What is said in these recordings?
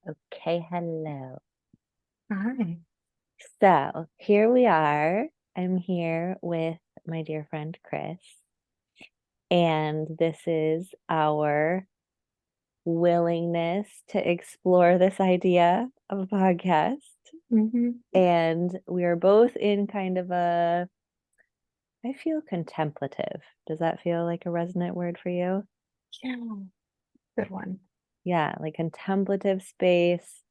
Okay, hello. Hi. So here we are. I'm here with my dear friend Chris, and this is our willingness to explore this idea of a podcast. Hmm. And we are both in kind of I feel contemplative. Does that feel like a resonant word for you? Yeah, good one. Yeah, like contemplative space.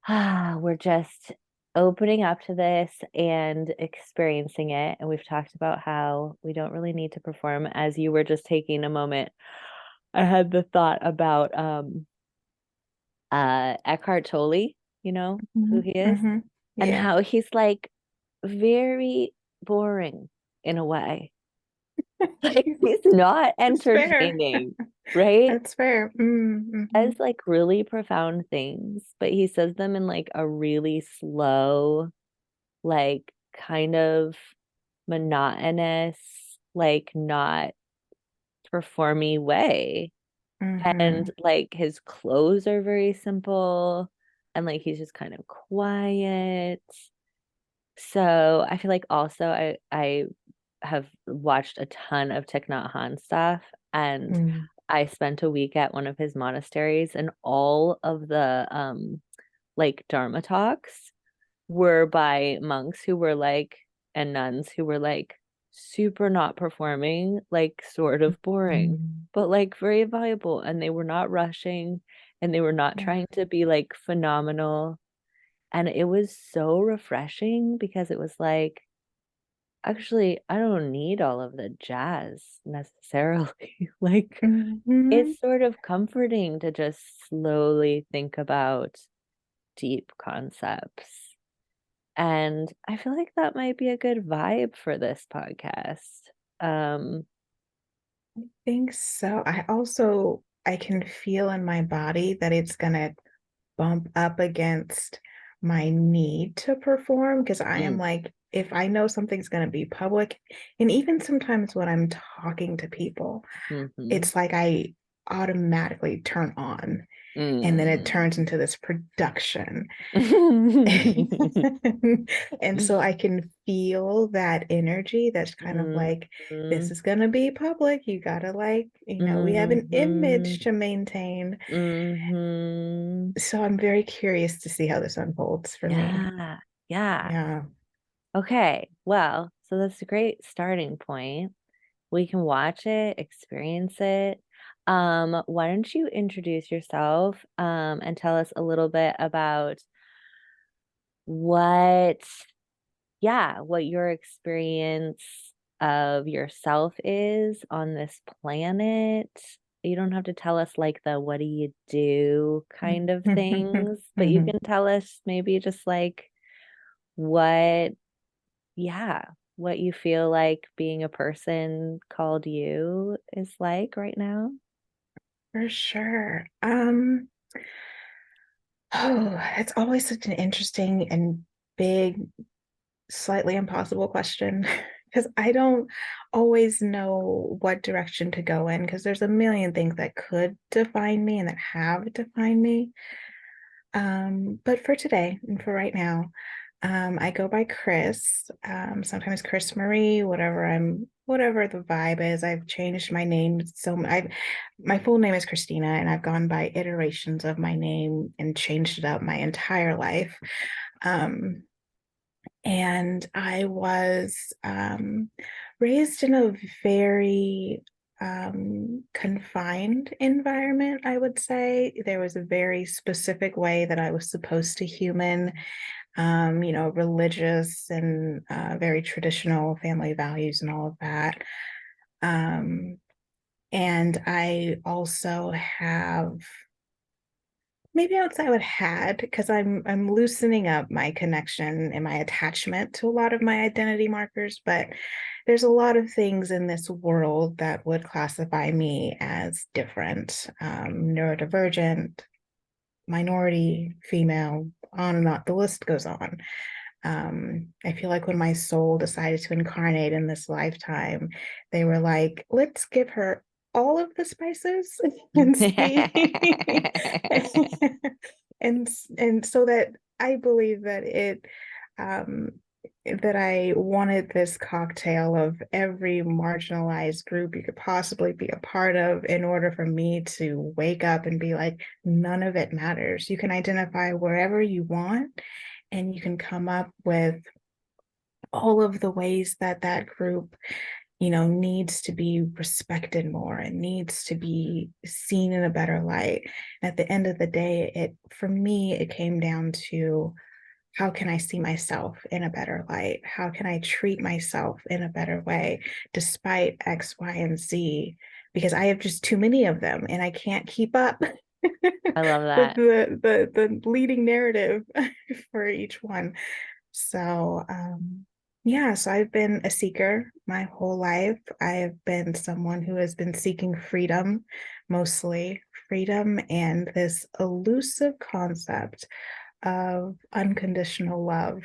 We're just opening up to this and experiencing it. And we've talked about how we don't really need to perform. As you were just taking a moment, I had the thought about Eckhart Tolle, you know who Hmm. he is, Hmm. and Yeah, how he's like very boring in a way. Like he's not that's fair. entertaining, right? That's fair. Mm-hmm. Says like really profound things, but he says them in like a really slow, like kind of monotonous, like not performy way. And Hmm. like his clothes are very simple and like he's just kind of quiet. So I feel like also I have watched a ton of Thich Nhat Hanh stuff, and Mm. I spent a week at one of his monasteries, and all of the like Dharma talks were by monks who were like, and nuns who were like super not performing, like sort of boring, Mm. but like very valuable. And they were not rushing and they were not Yeah. trying to be like phenomenal. And it was so refreshing because it was like, actually, I don't need all of the jazz necessarily. Like, Hmm. it's sort of comforting to just slowly think about deep concepts. And I feel like that might be a good vibe for this podcast. Um, Think so. I can feel in my body that it's gonna bump up against my need to perform because I am mm, like, if I know something's gonna be public, and even sometimes when I'm talking to people, mhm, it's like I automatically turn on and then it mm. turns into this production. And so I can feel that energy that's kind of like, this Mhm, is going to be public. You got to like, we have an mhm, image to maintain. mhm. So I'm very curious to see how this unfolds for me. Yeah, yeah. Yeah. Okay, well, so that's a great starting point. We can watch it, experience it. Why don't you introduce yourself, and tell us a little bit about what, yeah, what your experience of yourself is on this planet. You don't have to tell us like the what do you do kind of things, but you Mhm. can tell us maybe just like what, yeah, what you feel like being a person called you is like right now. For sure. Oh, it's always such an interesting and big, slightly impossible question because I don't always know what direction to go in because there's a million things that could define me and that have defined me. But for today and for right now, I go by Chris, sometimes Chris Marie, whatever the vibe is. I've changed my name my full name is Christina, and I've gone by iterations of my name and changed it up my entire life. Um, and I was raised in a very confined environment, I would say. There was a very specific way that I was supposed to human, religious and very traditional family values and all of that. Um, and I also have maybe I would say I would had because I'm loosening up my connection and my attachment to a lot of my identity markers, but there's a lot of things in this world that would classify me as different, neurodivergent, minority, female, on and on. The list goes on. I feel like when my soul decided to incarnate in this lifetime, they were like, let's give her all of the spices and see and so that I believe that it um that I wanted this cocktail of every marginalized group you could possibly be a part of in order for me to wake up and be like, none of it matters. You can identify wherever you want, and you can come up with all of the ways that that group, needs to be respected more and needs to be seen in a better light. At the end of the day, for me, it came down to, how can I see myself in a better light? How can I treat myself in a better way despite X, Y, and Z? Because I have just too many of them and I can't keep up I love with that. the leading narrative for each one. So, yeah, so I've been a seeker my whole life. I have been someone who has been seeking freedom, mostly freedom, and this elusive concept of unconditional love.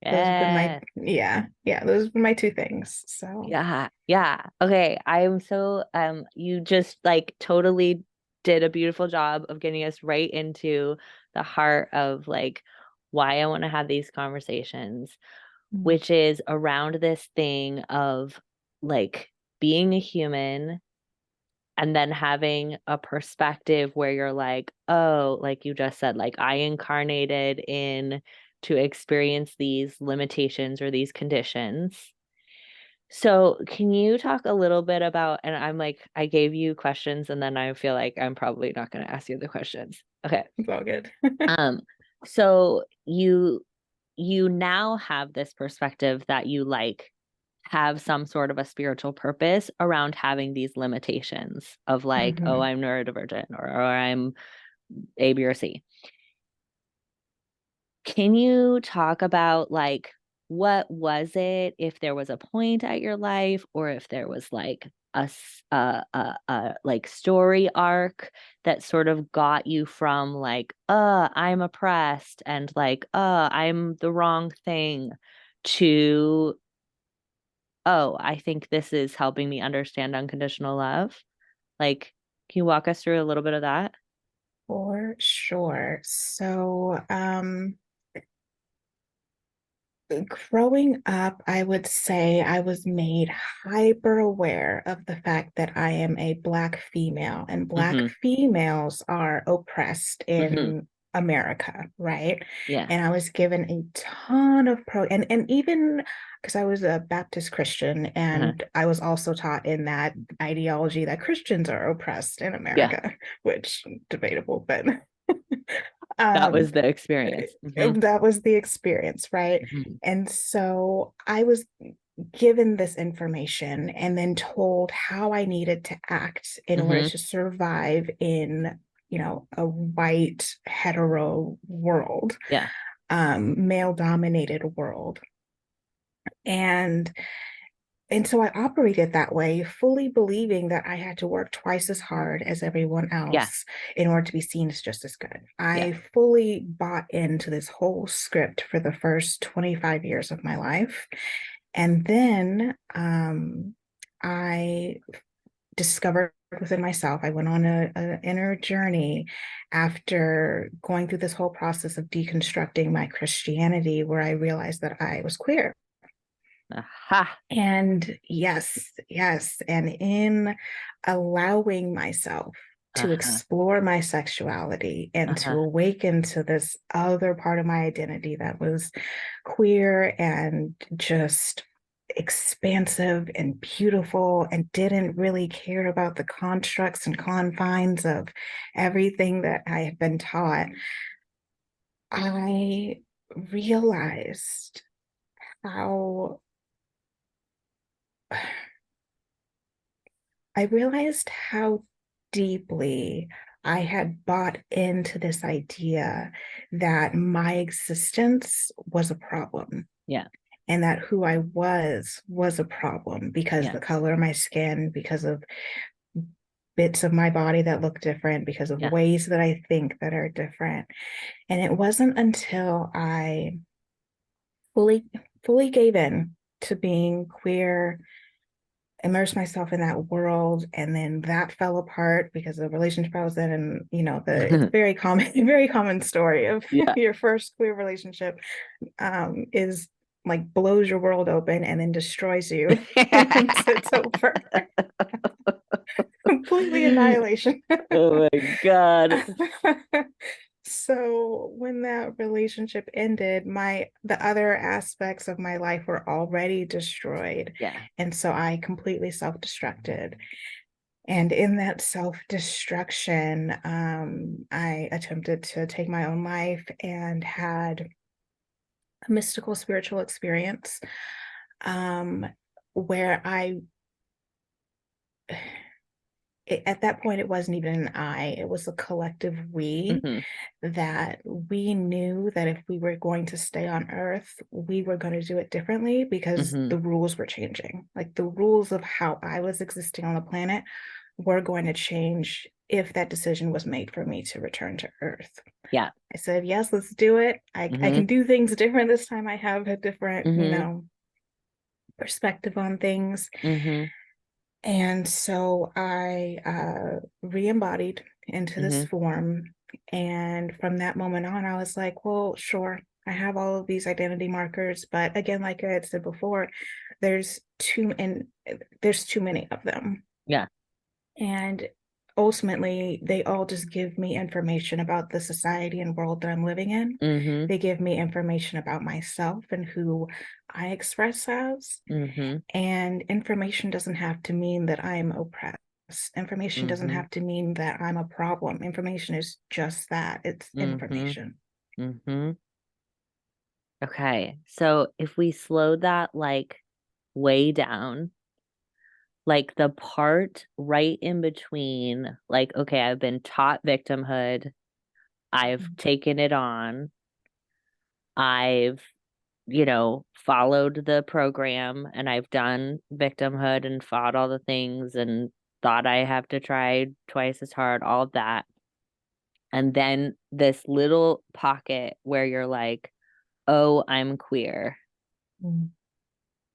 Those have been my, Yeah. yeah, those have been my two things. So, Yeah. Yeah. Okay. I'm so you just like totally did a beautiful job of getting us right into the heart of like why I want to have these conversations, mm, which is around this thing of like being a human and then having a perspective where you're like, oh, like you just said, like I incarnated in to experience these limitations or these conditions. So, can you talk a little bit about, and I'm like, I gave you questions and then I feel like I'm probably not going to ask you the questions. Okay. it's all good. Um, so you now have this perspective that you like have some sort of a spiritual purpose around having these limitations of like, oh, Hmm. I'm neurodivergent or I'm A, B, or C. Can you talk about like what was it, if there was a point at your life or if there was like like story arc that sort of got you from like, I'm oppressed and like, I'm the wrong thing to, oh, I think this is helping me understand unconditional love. Like, can you walk us through a little bit of that? For sure. So, growing up, I would say I was made hyper aware of the fact that I am a Black female, and Black Mm-hmm. females are oppressed Mm-hmm. in America, right? Yeah. And I was given a ton of and even because I was a Baptist Christian, Uh-huh. and I was also taught in that ideology that Christians are oppressed in Yeah. America, which debatable, but That um was the experience. Mm-hmm. that was the experience, right? Mm-hmm. And so I was given this information and then told how I needed to act in order Mm-hmm. to survive in, a white hetero world, Yeah. male dominated world. And and so I operated that way, fully believing that I had to work twice as hard as everyone Yeah. else in order to be seen as just as good. Yeah. I fully bought into this whole script for the first 25 years of my life. And then I discovered within myself, I went on a inner journey after going through this whole process of deconstructing my Christianity, where I realized that I was queer. Aha. And yes, yes. And in allowing myself to Uh-huh. explore my sexuality and to Uh-huh. awaken to this other part of my identity that was queer and just expansive and beautiful and didn't really care about the constructs and confines of everything that I had been taught, I realized how I realized how deeply I had bought into this idea that my existence was a problem Yeah. and that who I was a problem because Yeah. the color of my skin, because of bits of my body that look different, because of Yeah. ways that I think that are different. And it wasn't until I fully fully gave in to being queer immerse myself in that world, and then that fell apart because of the relationship I was in. And it's very common, very common story of Yeah. your first queer relationship is like blows your world open and then destroys you once it's over. Completely annihilation. Oh my God. So when that relationship ended, the other aspects of my life were already destroyed. Yeah. And so I completely self-destructed. And in that self-destruction, I attempted to take my own life and had a mystical spiritual experience um, where at that point, it wasn't even an I, it was a collective we, Hmm. that we knew that if we were going to stay on Earth, we were going to do it differently because Hmm. the rules were changing. Like the rules of how I was existing on the planet were going to change if that decision was made for me to return to Earth. Yeah. I said, yes, let's do it. I Hmm. can do things different this time. I have a different, Hmm. perspective on things. Hmm. And so I re-embodied into this Hmm. form. And from that moment on, I was like, well, sure, I have all of these identity markers, but again, like I had said before, there's there's too many of them. Yeah. And ultimately, they all just give me information about the society and world that I'm living in. Hmm. They give me information about myself and who I express as. Hmm. And information doesn't have to mean that I'm oppressed. Information doesn't Hmm. have to mean that I'm a problem. Information is just that, it's Hmm. information. Hmm. Okay. So if we slow that like way down, like the part right in between, like, okay, I've been taught victimhood, I've taken it on, I've, followed the program and I've done victimhood and fought all the things and thought I have to try twice as hard, all of that. And then this little pocket where you're like, oh, I'm queer.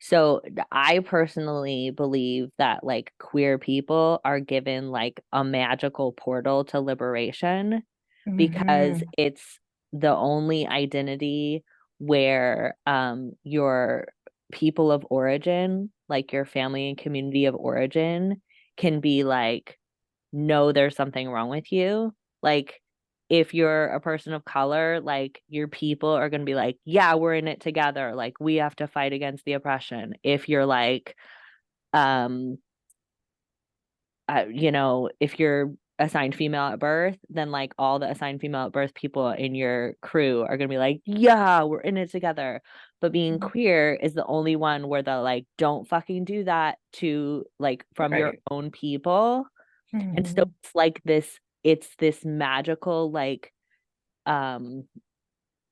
So I personally believe that like queer people are given like a magical portal to liberation because Mm-hmm. it's the only identity where your people of origin, like your family and community of origin, can be like, no, there's something wrong with you. Like, if you're a person of color, like your people are going to be like, yeah, we're in it together. Like, we have to fight against the oppression. If you're like, um, if you're assigned female at birth, then like all the assigned female at birth people in your crew are gonna be like, yeah, we're in it together. But being queer is the only one where the like, don't fucking do that to like from your Right. own people. And so Mm-hmm. it's this magical um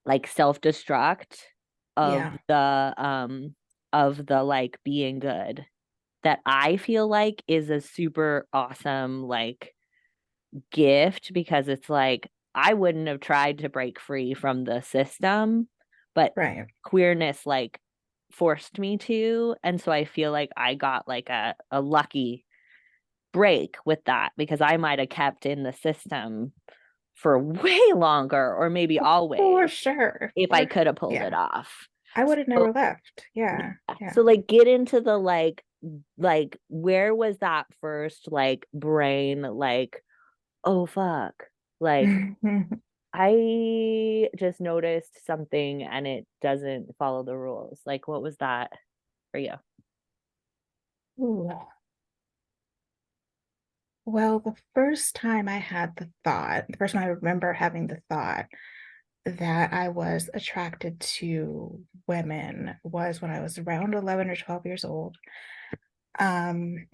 like self-destruct Yeah. of the like being good that I feel like is a super awesome like gift because it's like I wouldn't have tried to break free from the system, but Right. queerness like forced me to. And so I feel like I got like a lucky break with that because I might have kept in the system for way longer or maybe For always sure. if I For could have pulled it yeah. off. I would have So never left. Yeah. yeah. Yeah. So like get into the like where was that first like brain like oh fuck like I just noticed something and it doesn't follow the rules. Like what was that for you? Ooh. Well, the first time I had the thought, the first time I remember having the thought that I was attracted to women was when I was around 11 or 12 years old. Um,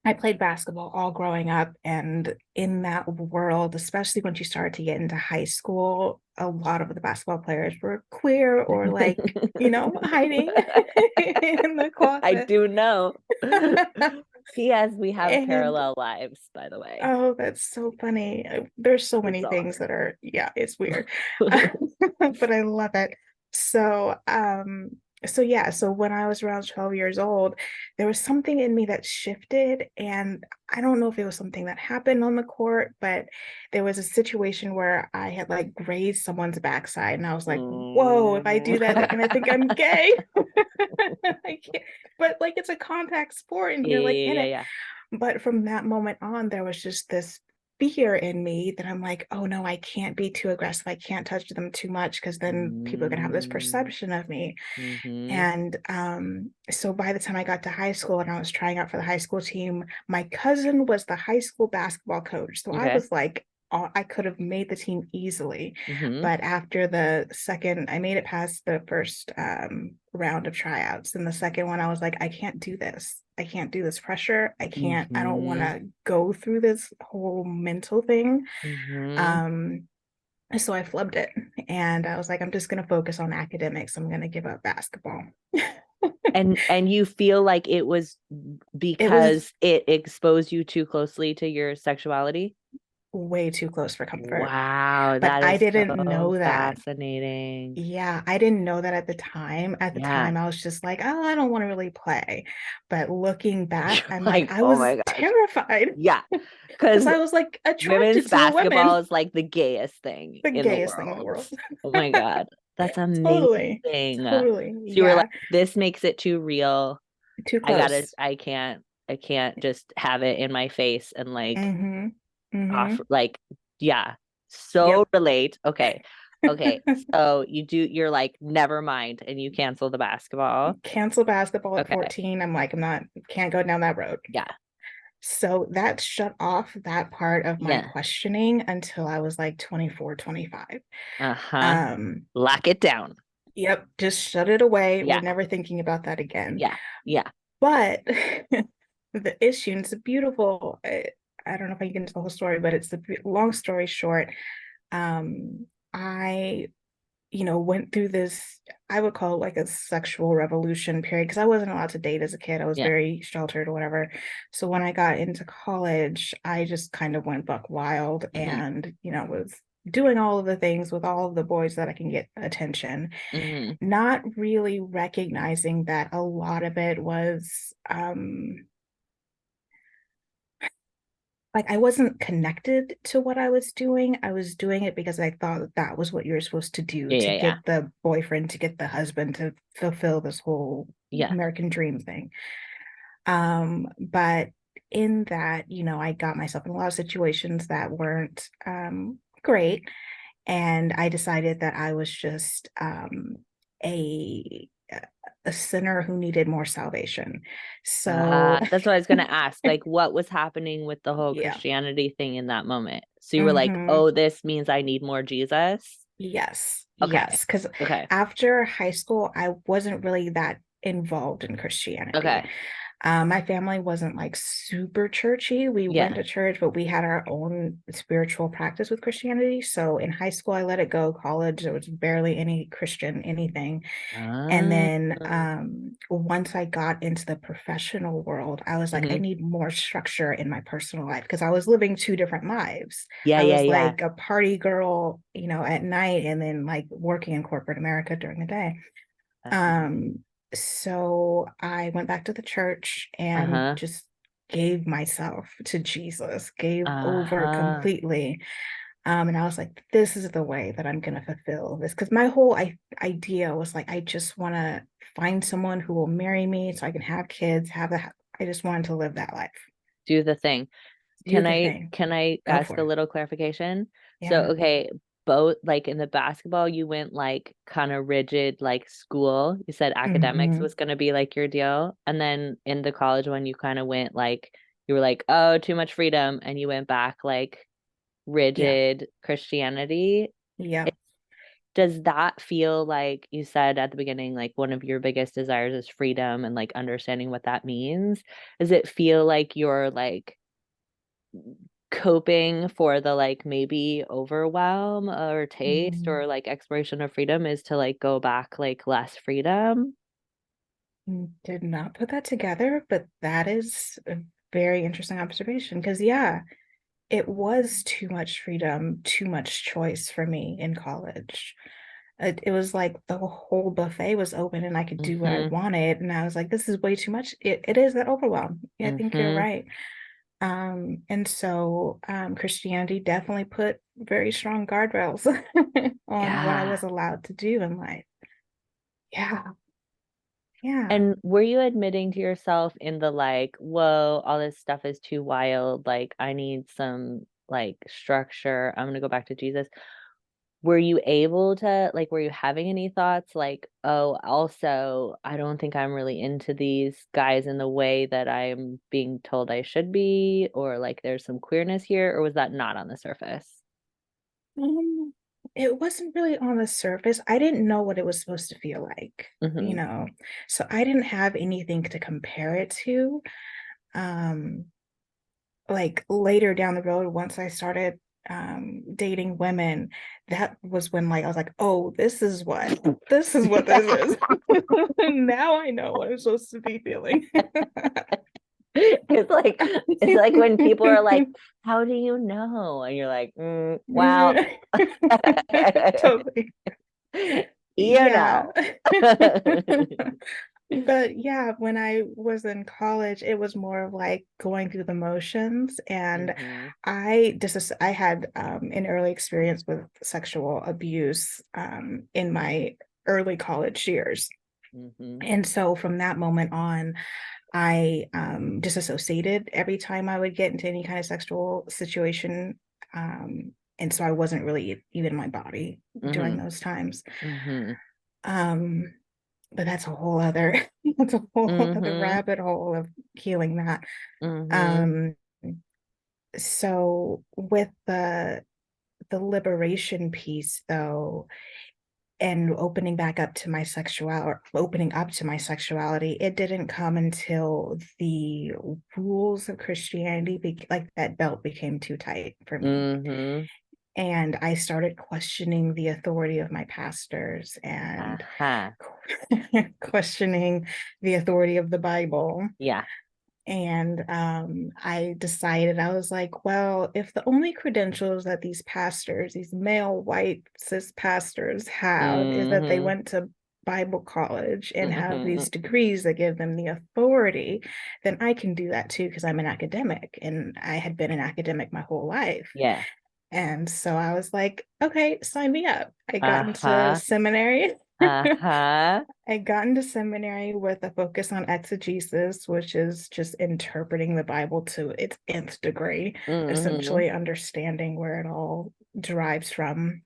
I played basketball all growing up, and in that world, especially once you start to get into high school, a lot of the basketball players were queer or like, hiding in the I closet. do know. P.S. We have And parallel lives, by the way. oh, that's so funny. There's so many things Bizarre. that are, yeah, it's weird. But I love it. So, So yeah, so when I was around 12 years old, there was something in me that shifted, and I don't know if it was something that happened on the court, but there was a situation where I had like grazed someone's backside, and I was like, whoa, if I Mm. do that, they're gonna think I'm gay. I can't, but like it's a contact sport and Yeah, you're like yeah, in yeah, it. yeah. But from that moment on, there was just this fear in me that I'm like, oh no, I can't be too aggressive. I can't touch them too much because then people are gonna have this Mm, perception of me. mm-hmm. And so by the time I got to high school and I was trying out for the high school team, my cousin was the high school basketball coach. So I Okay. was like, I could have made the team easily. Mm-hmm. But after the second, I made it past the first round of tryouts. And the second one, I was like, I can't do this. I can't do this pressure. I don't want Mm-hmm. to go through this whole mental thing. Mm-hmm. Um, so I flubbed it and I was like, I'm just going to focus on academics. I'm going to give up basketball. And you feel like it was It was because it exposed you too closely to your sexuality? way too close for comfort, Wow, but that I is didn't so know that. fascinating. Yeah, I didn't know that at the time. At the Yeah. time, I was just like, oh, I don't want to really play. But looking back, You're I'm like, like, I oh was my gosh. terrified Yeah. because Because I was like women's attracted to the basketball women, is like the gayest thing the in the gayest thing in the world. world. Oh my God. That's Totally, amazing. So totally. you were like, Yeah, this makes it too real. too I gotta, close. I can't just have it in my face and like Mm-hmm. Mm-hmm. off, like, yeah, so Yep. relate. Okay. Okay. So you're like, never mind. And you cancel the basketball. Cancel basketball at Okay. 14. I'm like, I'm not, can't go down that road. Yeah. So that shut off that part of my Yeah. questioning until I was like 24, 25. Uh-huh. Um, Lock it down. yep, just shut it away. We're Yeah. never thinking about that again. Yeah. Yeah. But the issue, and it's a beautiful, I don't know if I can get into the whole story, but it's the long story short. I went through this, I would call it like a sexual revolution period because I wasn't allowed to date as a kid. I was Yeah. very sheltered or whatever. So when I got into college, I just kind of went buck wild Hmm. and, was doing all of the things with all of the boys that I can get attention, Hmm. not really recognizing that a lot of it was like I wasn't connected to what I was doing. I was doing it because I thought that was what you're supposed to do Yeah. to Yeah. Yeah. get the boyfriend, to get the husband, to fulfill this whole Yeah. American dream thing. But in that, I got myself in a lot of situations that weren't great. And I decided that I was just a a sinner who needed more salvation. So That's what I was gonna ask. Like, what was happening with the whole yeah. Christianity thing in that moment? So you were like, Hmm. oh, this means I need more Jesus. Yes, Okay. yes. Because Okay. after high school, I wasn't really that involved in Christianity. Okay. My family wasn't like super churchy. We went Yeah. to church, but we had our own spiritual practice with Christianity. So in high school, I let it go. College, there was barely any Christian anything. And Ah. then once I got into the professional world, I was like, I Hmm. need more structure in my personal life because I was living two different lives. Yeah. I Yeah. was Yeah. like a party girl, at night, and then like working in corporate America during the day. Um, so I went back to the church and Uh-huh. just gave myself to Jesus, gave over Uh-huh. completely. And I was like, this is the way that I'm going to fulfill this. Because my whole idea was like, I just want to find someone who will marry me so I can have kids, I just wanted to live that life. Do the thing. Do the thing. Can I Go ask for a it. little clarification? So, Yeah. okay, both like in the basketball, you went like kind of rigid, like school. You said academics Hmm. was going to be like your deal. And then in the college one, you kind of went like, you were like, oh, too much freedom. And you went back like Yeah. rigid Christianity. Yeah. Does that feel like you said at the beginning, like one of your biggest desires is freedom and like understanding what that means? Does it feel like you're like, coping for the like maybe overwhelm or taste Mm, or like exploration of freedom is to like go back like less freedom? did not put that together, but that is a very interesting observation because, yeah, it was too much freedom, too much choice for me in college. it was like the whole buffet was open and I could do what I Mm-hmm. wanted. And I was like, this is way too much. It is that overwhelm. Yeah, I think you're Mm-hmm. right. And so Christianity definitely put very strong guardrails on what I Yeah. was allowed to do in life. Yeah, yeah. And were you admitting to yourself in the like, whoa, all this stuff is too wild, like I need some like structure. I'm gonna go back to Jesus. Were you able to like, were you having any thoughts like, oh, also, I don't think I'm really into these guys in the way that I'm being told I should be, or like there's some queerness here, or was that not on the surface? Um, it wasn't really on the surface. I didn't know what it was supposed to feel like, you Mm-hmm. know. So I didn't have anything to compare it to. Um, like later down the road, once I started dating women, that was when like I was like, oh, this is what this is. Now I know what I'm supposed to be feeling. It's like when people are like, "How do you know?" and you're like, "Well, Totally. you Yeah. know." But yeah, when I was in college, it was more of like going through the motions. And Hmm. I had an early experience with sexual abuse in my early college years. Hmm. And so from that moment on, I disassociated every time I would get into any kind of sexual situation. And so I wasn't really even my body during Hmm. those times. Hmm. Um, but that's a whole other that's a whole other Hmm. rabbit hole of healing that. Hmm. Um, so with the liberation piece though, and opening up to my sexuality, it didn't come until the rules of Christianity like that belt became too tight for me. Hmm. And I started questioning the authority of my pastors and Uh-huh. questioning the authority of the Bible. Yeah. And I decided, I was like, well, if the only credentials that these pastors, these male white cis pastors have is that they Hmm. went to Bible college and have Hmm. these degrees that give them the authority, then I can do that too because I'm an academic and I had been an academic my whole life. Yeah. And so I was like, okay, sign me up. I got into Uh-huh. seminary. Uh-huh. I got into seminary with a focus on exegesis, which is just interpreting the Bible to its nth degree, Hmm. essentially understanding where it all derives from.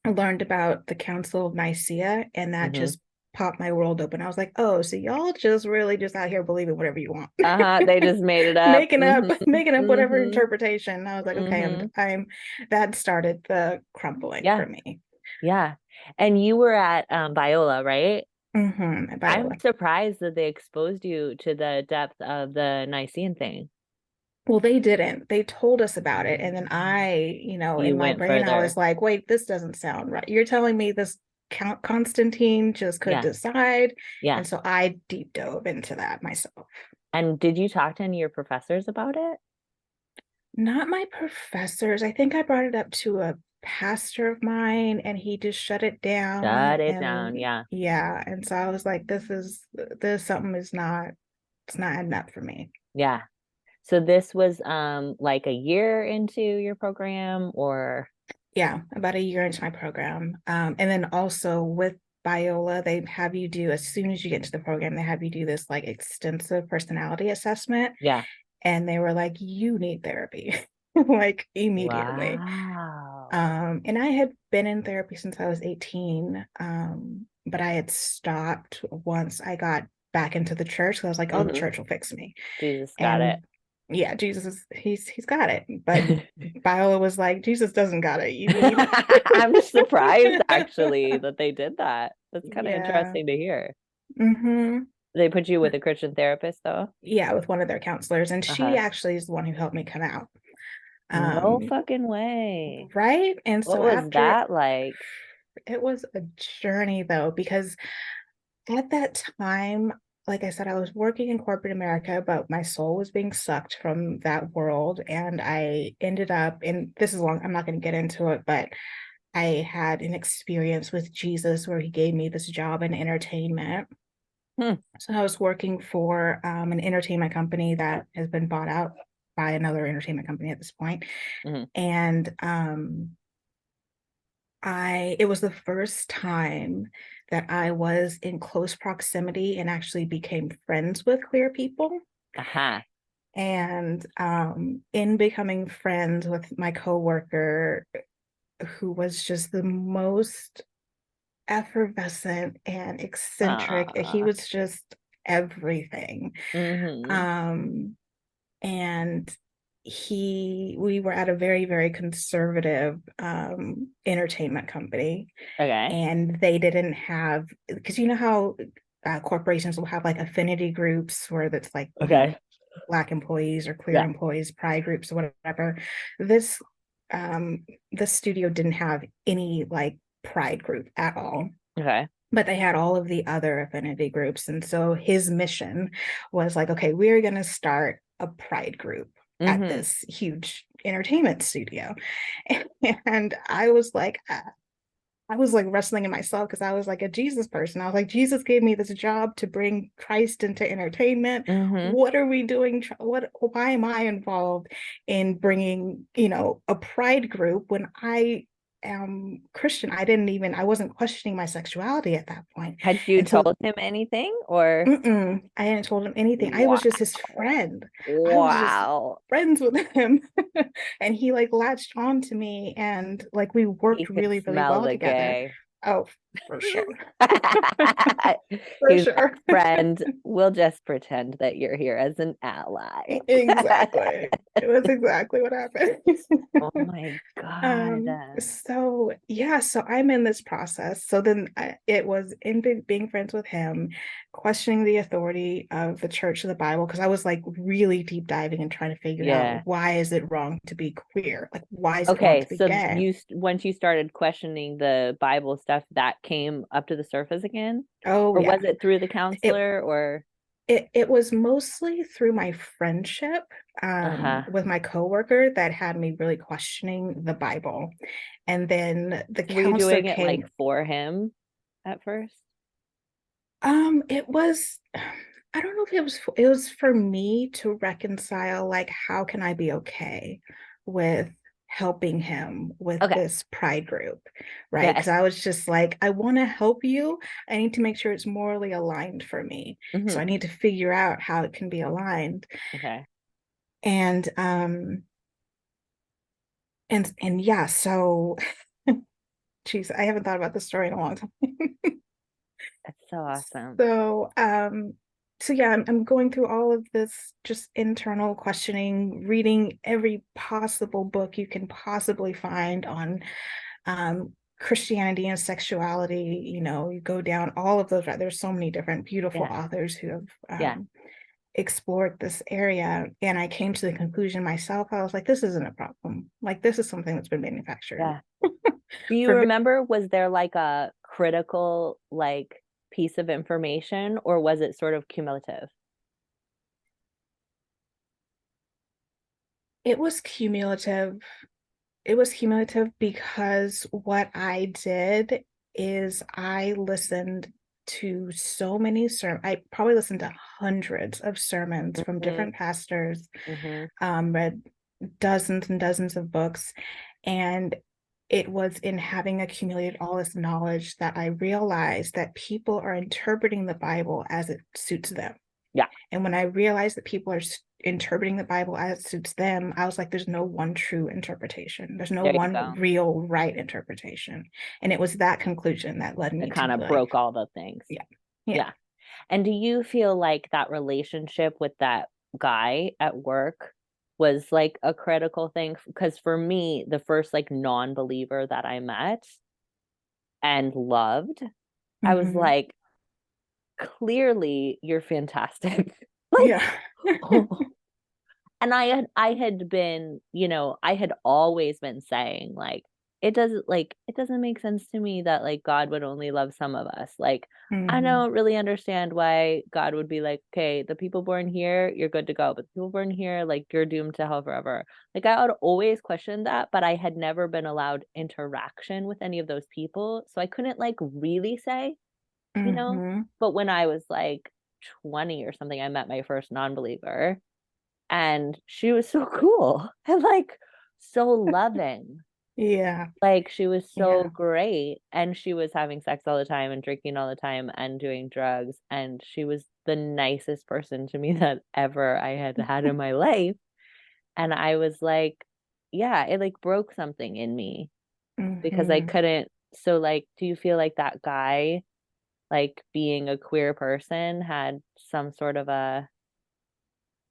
I learned about the Council of Nicaea, and that Hmm. just popped my world open. I was like, oh, so y'all just really just out here believing whatever you want. Uh-huh. They just made it up. making up Hmm. making up whatever Hmm. interpretation. I was like, okay, Hmm. I'm that started the crumbling for Yeah. me. Yeah. And you were at Biola, right? I'm Viola. surprised that they exposed you to the depth of the Nicene thing. Well, they didn't. They told us about it. And then in You my went brain, I was further. like, wait, this doesn't sound right. You're telling me this Count Constantine just could Yeah. decide. Yeah. And so I deep dove into that myself. And did you talk to any of your professors about it? Not my professors. I think I brought it up to a pastor of mine and he just shut it down. Shut it down. And Yeah. yeah. And so I was like, this something is not, it's not adding up for me. Yeah. So this was like a year into your program or Yeah, about a year into my program. And then also with Biola, they have you do, as soon as you get into the program, they have you do this like extensive personality assessment. yeah. And they were like, you need therapy, like immediately. Wow. And I had been in therapy since I was 18, but I had stopped once I got back into the church. So I was like, oh, the Hmm. church will fix me. Jesus got it. And yeah, Jesus is he's got it. But Viola was like, Jesus doesn't got it. You need I'm surprised actually that they did that. That's kind of yeah. interesting to hear. Mm-hmm. They put you with a Christian therapist though? Yeah, with one of their counselors. And she Uh-huh. actually is the one who helped me come out. No Um, fucking way. right. And What so was after that like? it was a journey though, because at that time, like I said, I was working in corporate America, but my soul was being sucked from that world. And I ended up, and this is long, I'm not going to get into it, but I had an experience with Jesus where he gave me this job in entertainment. Hmm. So I was working for an entertainment company that has been bought out by another entertainment company at this point. Hmm. And it was the first time that I was in close proximity and actually became friends with queer people. Aha. And in becoming friends with my coworker, who was just the most effervescent and eccentric, he Ah. was just everything. Mm-hmm. Um, and we were at a very, very conservative entertainment company, Okay. and they didn't have, because you know how corporations will have like affinity groups where that's like, Okay. Black employees or queer Yeah. employees, pride groups, or whatever. This this studio didn't have any like pride group at all, Okay. but they had all of the other affinity groups. And so his mission was like, okay, we're going to start a pride group at Mm-hmm. this huge entertainment studio. And I was like wrestling in myself because I was like a Jesus person. I was like, Jesus gave me this job to bring Christ into entertainment. Mm-hmm. What are we doing? Why am I involved in bringing, a pride group when I am Christian? I wasn't questioning my sexuality at that point. Had you And so told him anything or? I hadn't told him anything. I Wow. was just his friend. I was just Wow. friends with him. And he like latched on to me, and like we He worked could really, really smell well the together. gay. Oh, for sure. For He's like, sure. friend, we'll just pretend that you're here as an ally. Exactly. It was exactly what happened. Oh my God. So yeah, so I'm in this process. So then it was in being friends with him, questioning the authority of the church of the Bible, because I was like really deep diving and trying to figure Yeah. out, why is it wrong to be queer? Like, why is it wrong Okay, to be so gay? once you started questioning the Bible stuff, that came up to the surface again? Oh Or was yeah. it through the It counselor or it was mostly through my friendship uh-huh. with my coworker that had me really questioning the Bible. And then the Were you counselor doing it like came. for him at first? It was, I don't know if it was for me to reconcile, like, how can I be okay with helping him with Okay. this pride group, right? Because Okay. I was just like, I want to help you. I need to make sure it's morally aligned for me. So Hmm. I need to figure out how it can be aligned. Okay. And and yeah, so geez, I haven't thought about this story in a long time. That's so awesome. So, so yeah, I'm going through all of this just internal questioning, reading every possible book you can possibly find on Christianity and sexuality. You go down all of those, right? There's so many different beautiful Yeah. authors who have Yeah. explored this area. And I came to the conclusion myself, I was like, this isn't a problem. Like, this is something that's been manufactured Yeah. Do you for remember, was there like a critical like piece of information or was it sort of cumulative? it was cumulative. It was cumulative because what I did is I listened to so many sermons. I probably listened to hundreds of sermons from Hmm. different pastors, Hmm. read dozens and dozens of books. And it was in having accumulated all this knowledge that I realized that people are interpreting the Bible as it suits them. Yeah. And when I realized that people are interpreting the Bible as it suits them, I was like, there's no one true interpretation. There's no There you one go. real right interpretation. And it was that conclusion that led It me to kind be of like, broke all the things. yeah, yeah. Yeah. And do you feel like that relationship with that guy at work was like a critical thing? Because for me, the first like non-believer that I met and loved, I was Mm-hmm. like, clearly you're fantastic. Like, Yeah. and I had been, I had always been saying like it doesn't make sense to me that like God would only love some of us. Like I Hmm. don't really understand why God would be like, okay, the people born here, you're good to go, but the people born here, like you're doomed to hell forever. Like I would always question that, but I had never been allowed interaction with any of those people, so I couldn't like really say, you know. Hmm. But when I was like 20 or something, I met my first non-believer, and she was so cool and like so loving. Yeah. Like she was so Yeah. great, and she was having sex all the time and drinking all the time and doing drugs, and she was the nicest person to me that ever I had had in my life. And I was like, yeah, it like broke something in me because I Hmm. couldn't. So like, do you feel like that guy, like being a queer person, had some sort of a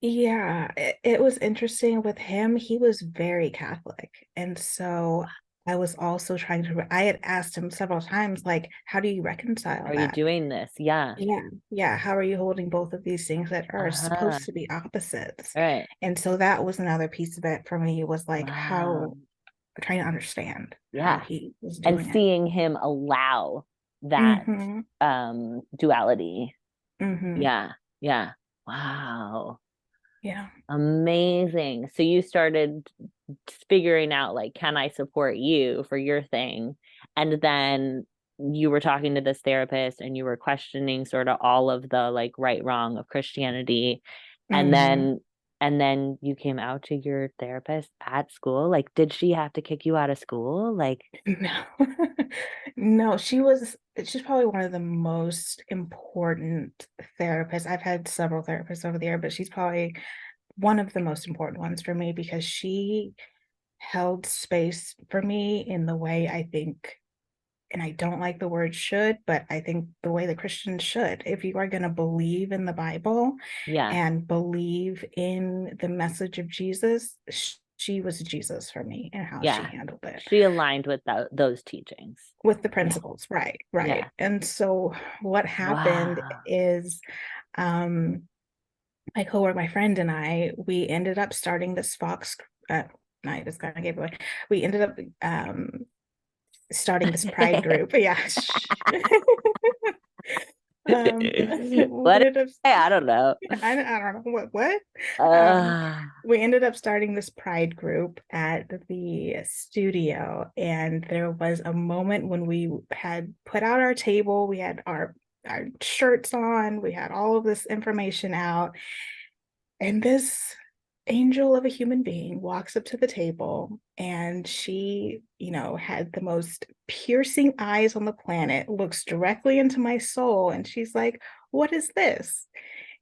Yeah, it was interesting with him. He was very Catholic. And so I was also trying to, I had asked him several times, like, how do you reconcile are you that? doing this? Yeah. Yeah, yeah. How are you holding both of these things that are Uh-huh. supposed to be opposites? All right. And so that was another piece of it for me was like Wow. how trying to understand how Yeah. he was And doing it. seeing him allow that Mm-hmm. duality. Mm-hmm. Yeah. Yeah. Wow. Yeah. Amazing. So you started figuring out like, can I support you for your thing? And then you were talking to this therapist and you were questioning sort of all of the like right wrong of Christianity. And Mm-hmm. then you came out to your therapist at school. Like, did she have to kick you out of school? Like, No. No, she's probably one of the most important therapists. I've had several therapists over the year, but she's probably one of the most important ones for me because she held space for me in the way I think, and I don't like the word should, but I think the way the Christians should. If you are going to believe in the Bible yeah, and believe in the message of Jesus, she was Jesus for me and how she yeah. handled it She aligned with those teachings. with the Yeah. principles. Right, Yeah. right. And so what happened Wow. is um my coworker, my friend and I, we ended up starting this Fox I just kind of gave away. We ended up starting this pride group. Yeah. We What? ended up I don't know. I don't know what. Um, Uh, we ended up starting this pride group at the studio, and there was a moment when we had put out our table, we had our shirts on, we had all of this information out, and this angel of a human being walks up to the table and she, had the most piercing eyes on the planet, looks directly into my soul, and she's like, "What is this?"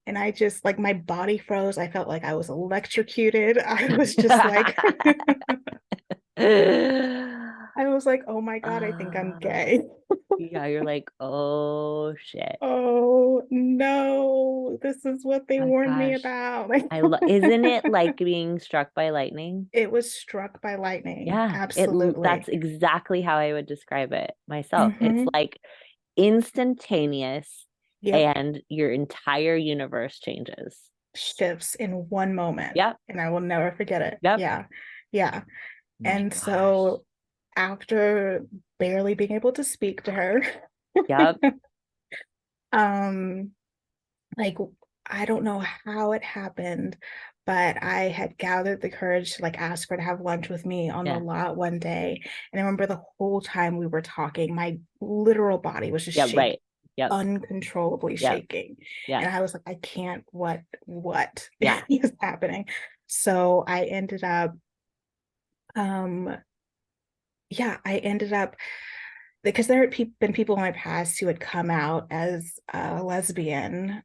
And I just like my body froze. I felt like I was electrocuted. I was just like, I was like, oh my God, I think I'm uh, gay. yeah, you're like, oh shit. Oh no, this is what they My warned me gosh. about. Isn't it like being struck by lightning? It was struck by lightning. Yeah, that's Absolutely. exactly how I would describe it myself. It's Hmm. like instantaneous Yep. and your entire universe changes. Shifts in one moment. Yep. And I will never forget it. Yep. Yeah. Yeah. My And gosh. so after barely being able to speak to her, Yep. um, like I don't know how it happened, but I had gathered the courage to like ask her to have lunch with me on the Yeah. lot one day. And I remember the whole time we were talking, my literal body was just Yeah, shaking, right. Yep. uncontrollably Yep. shaking. Yeah. And I was like, I can't, what Yeah. is happening? So I ended up, um, yeah, I ended up because there had been people in my past who had come out as a lesbian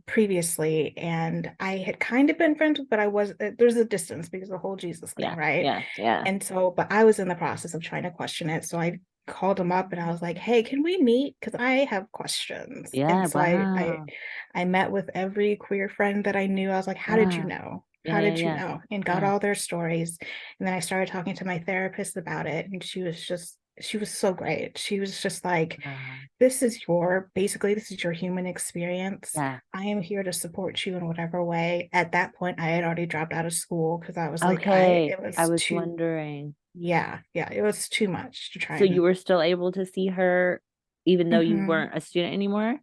previously, and I had kind of been friends with, but I was there's a distance because of the whole Jesus thing, Yeah. right? Yeah. Yeah. And so, but I was in the process of trying to question it, so I called him up and I was like, "Hey, can we meet? Because I have questions." And Yeah. so Wow. I met with every queer friend that I knew. I was like, "How did you Wow. know? Yeah. How Yeah. did you Yeah. know?" And got Yeah. all their stories, and then I started talking to my therapist about it, and she was so great. She was just like, Wow. this is your human experience. Yeah. I am here to support you in whatever way. At that point, I had already dropped out of school because I was like, Okay. it I was was too, wondering. Yeah, yeah, it was too much to try So you and. were still able to see her even though you Mhm. weren't a student anymore?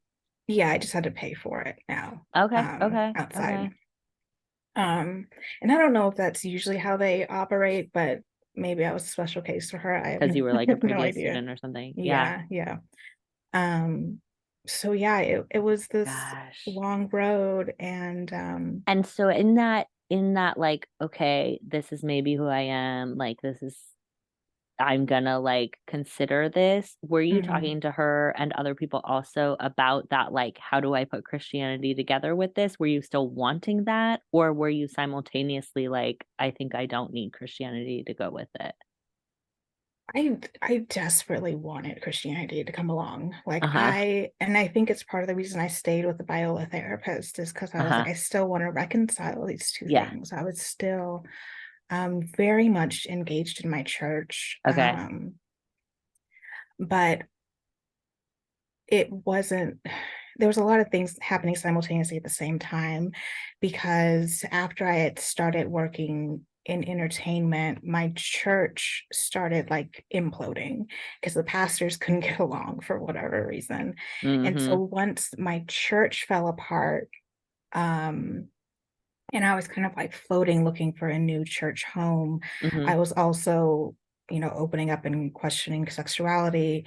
Yeah, I just had to pay for it now, Okay, okay, outside. okay. Um, and I don't know if that's usually how they operate, but maybe I was a special case for her. I have Because you were I like a have no previous idea. student or something. Yeah. Yeah, yeah. Um, so yeah, it was this Gosh. long road, and And so in that like, okay, this is maybe who I am, like this is I'm gonna like consider this. Were you mhm. talking to her and other people also about that? Like, how do I put Christianity together with this? Were you still wanting that? Or were you simultaneously like, I think I don't need Christianity to go with it? I desperately wanted Christianity to come along. Like Uh-huh. I think it's part of the reason I stayed with the Biola therapist is because I was like, Uh-huh. I still want to reconcile these two Yeah. things. I was still very much engaged in my church. Okay. But it wasn't there was a lot of things happening simultaneously at the same time because after I had started working in entertainment, my church started like imploding because the pastors couldn't get along for whatever reason. And so Mm-hmm. once my church fell apart, um, and I was kind of like floating looking for a new church home, Mm-hmm. I was also, opening up and questioning sexuality,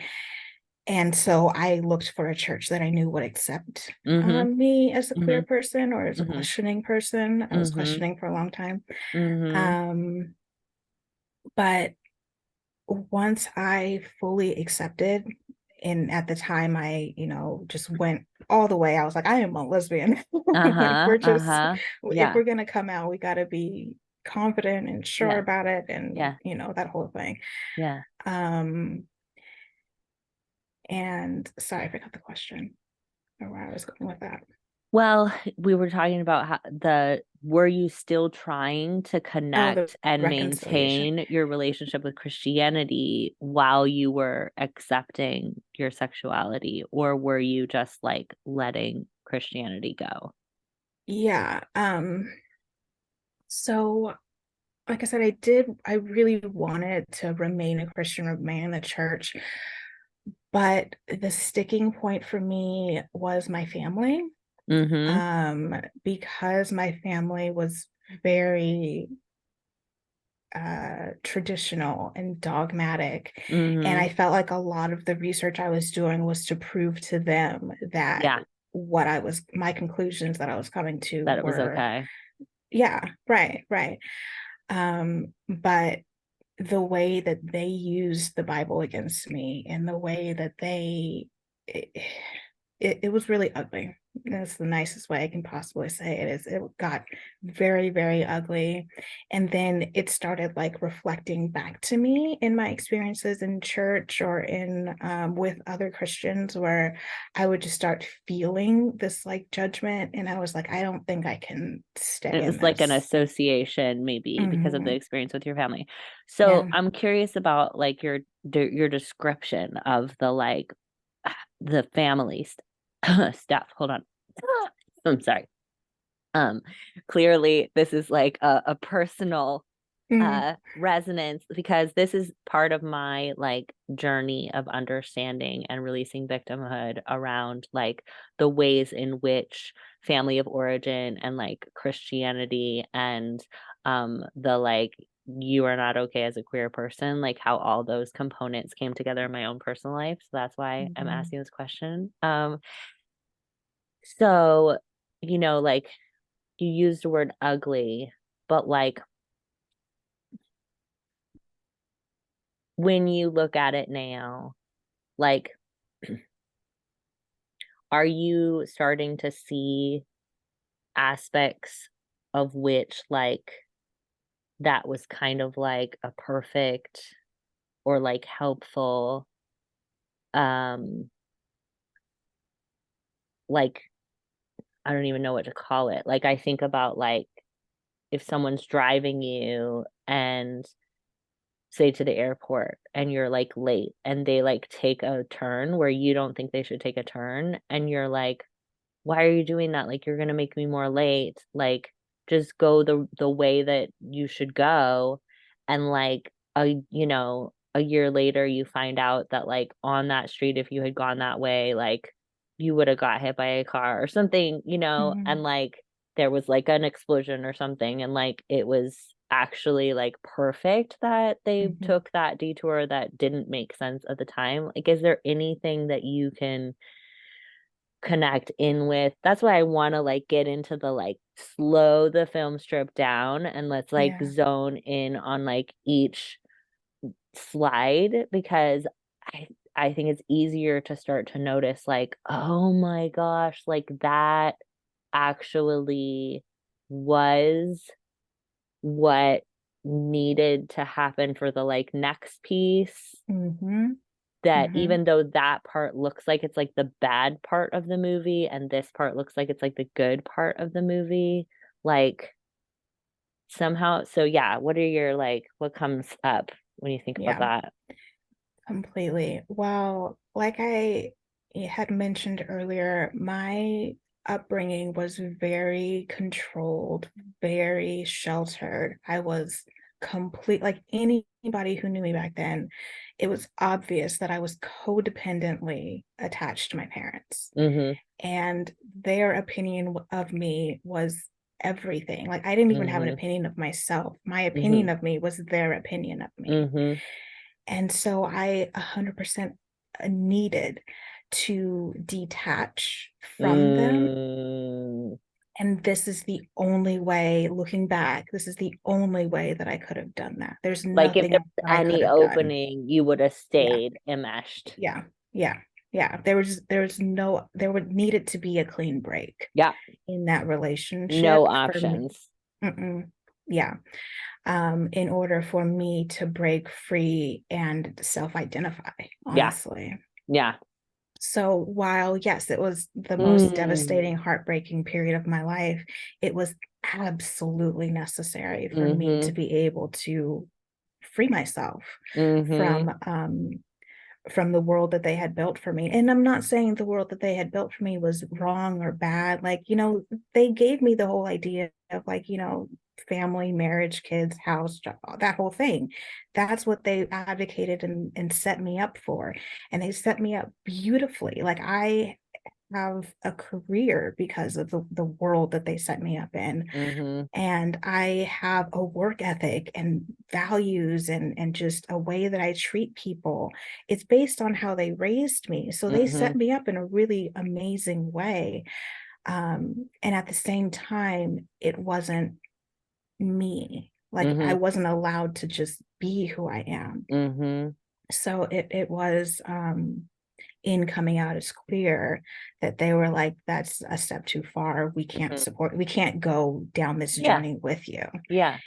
and so I looked for a church that I knew would accept Mm-hmm. me as a queer Mm-hmm. person or as a Mm-hmm. questioning person. I was Mm-hmm. questioning for a long time. Mm-hmm. Um, but once I fully accepted, and at the time I, just went all the way, I was like, I am a lesbian. Like Uh-huh. we're just, Uh-huh. if Yeah. we're gonna come out, we gotta be confident and sure Yeah. about it, and Yeah. that whole thing. Yeah. Um, and sorry, I forgot the question or where I was going with that. Well, we were talking about how were you still trying to Oh, the connect and reconciliation. maintain your relationship with Christianity while you were accepting your sexuality, or were you just like letting Christianity go? Yeah. So like I said, I really wanted to remain a Christian, remain in the church, but the sticking point for me was my family. Mm-hmm. Because my family was very traditional and dogmatic. And Mm-hmm. I felt like a lot of the research I was doing was to prove to them that Yeah, my conclusions that I was coming to that it was were, okay. yeah, right, right. But the way that they used the Bible against me and the way that it, it was really ugly. That's the nicest way I can possibly say it is. It got very, very ugly. And then it started like reflecting back to me in my experiences in church or in with other Christians where I would just start feeling this like judgment. And I was like, I don't think I can stay It in was like an this. association maybe because of the Mhm. experience with your family. So Yeah. I'm curious about like your description of the like the family stuff. Hold on. I'm sorry. Um, Clearly this is like a personal Mm. resonance because this is part of my like journey of understanding and releasing victimhood around like the ways in which family of origin and like Christianity and the like you are not okay as a queer person, like how all those components came together in my own personal life. So that's why I'm Mhm. asking this question. So like you used the word ugly, but like when you look at it now, like, are you starting to see aspects of which, like, that was kind of like a perfect or like helpful, um, like, I don't even know what to call it. Like, I think about like if someone's driving you and say to the airport and you're like late and they like take a turn where you don't think they should take a turn and you're like, why are you doing that? Like you're gonna make me more late. Like just go the way that you should go. And like a year later you find out that like on that street, if you had gone that way, like you would have got hit by a car or something, Hmm. and like there was like an explosion or something, and like it was actually like perfect that they Hmm. took that detour that didn't make sense at the time. Like, is there anything that you can connect in with? That's why I want to like get into the like slow the film strip down and let's like Yeah. zone in on like each slide, because I I think it's easier to start to notice like, oh my gosh, like that actually was what needed to happen for the like next piece. Hmm. That Hmm. even though that part looks like it's like the bad part of the movie and this part looks like it's like the good part of the movie, like somehow. So yeah, what are your like what comes up when you think about Yeah, that? completely. Well, like I had mentioned earlier, my upbringing was very controlled, very sheltered. I was like anybody who knew me back then, it was obvious that I was codependently attached to my parents. Mm-hmm. And their opinion of me was everything. Like I didn't even have an Mm-hmm. opinion of myself. My opinion Mm-hmm. of me was their opinion of me. Mm-hmm. And so I 100% needed to detach from them. Mm. And this is the only way, looking back, this is the only way that I could have done that. There's Like if nothing there else was that I could any have done. opening, you would have Yeah, stayed enmeshed. yeah, yeah, yeah. There was no, there would needed to be a clean break Yeah. in that No relationship for me. options. Mm-mm. Yeah. In order for me to break free and self-identify, Yeah. honestly. Yeah. So while, yes, it was the most devastating, Mm. heartbreaking period of my life, it was absolutely necessary for me to Mm-hmm. be able to free myself Mm-hmm. from from the world that they had built for me. And I'm not saying the world that they had built for me was wrong or bad. Like, they gave me the whole idea of like, family, marriage, kids, house, job, that whole thing. That's what they advocated and set me up for. And they set me up beautifully. Like I have a career because of the world that they set me up in, Mm-hmm. and I have a work ethic and values and just a way that I treat people. It's based on how they raised me. So they set Mm-hmm. me up in a really amazing way. And at the same time, it wasn't me. Like I Mm-hmm. wasn't allowed to just be who I am. Mm-hmm. So it was in coming out as queer that they were like, that's a step too far. Mm-hmm. We can't go down this Yeah. journey with you. Yeah.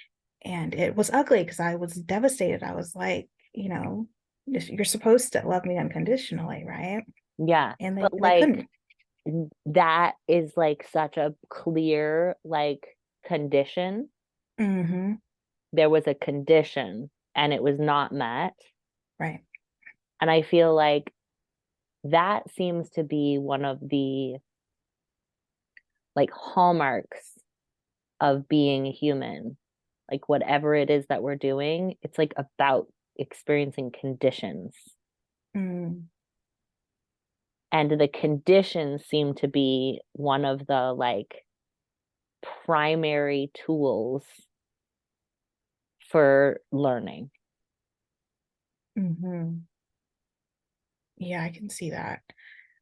And it was ugly because I was devastated. I was like, you're supposed to love me unconditionally, right? Yeah. And they But they like couldn't. that is like such a clear like condition. Hmm. There was a condition and it was not met. Right. And I feel like that seems to be one of the like hallmarks of being human. Like whatever it is that we're doing, it's like about experiencing conditions. Mm. And the conditions seem to be one of the like primary tools for learning Hmm. Yeah, I can see that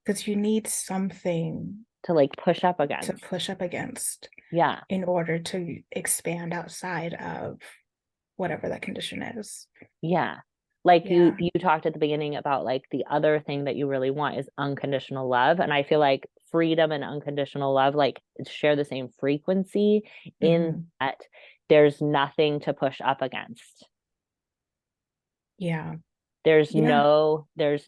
because you need something to like push up to against. push up against Yeah. in order to expand outside of whatever that condition is. Yeah. Like you Yeah. you talked at the beginning about like the other thing that you really want is unconditional love. And I feel like freedom and unconditional love like share the same frequency in Hmm. that there's nothing to push up against. Yeah. There's Yeah.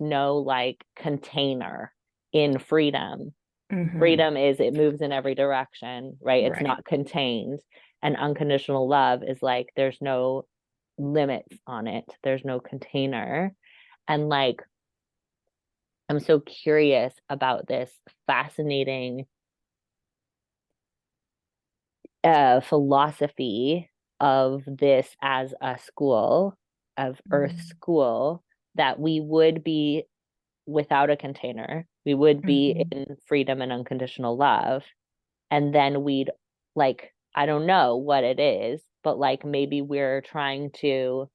no like container in freedom. Hmm. Freedom is it moves in every direction, right? It's Right. not contained. And unconditional love is like there's no limits on it. There's no container. And like I'm so curious about this fascinating philosophy of this as a school. of Earth Mm-hmm. School that we would be without a container. We would be Mm-hmm. in freedom and unconditional love. And then we'd like, I don't know what it is, but like maybe we're trying to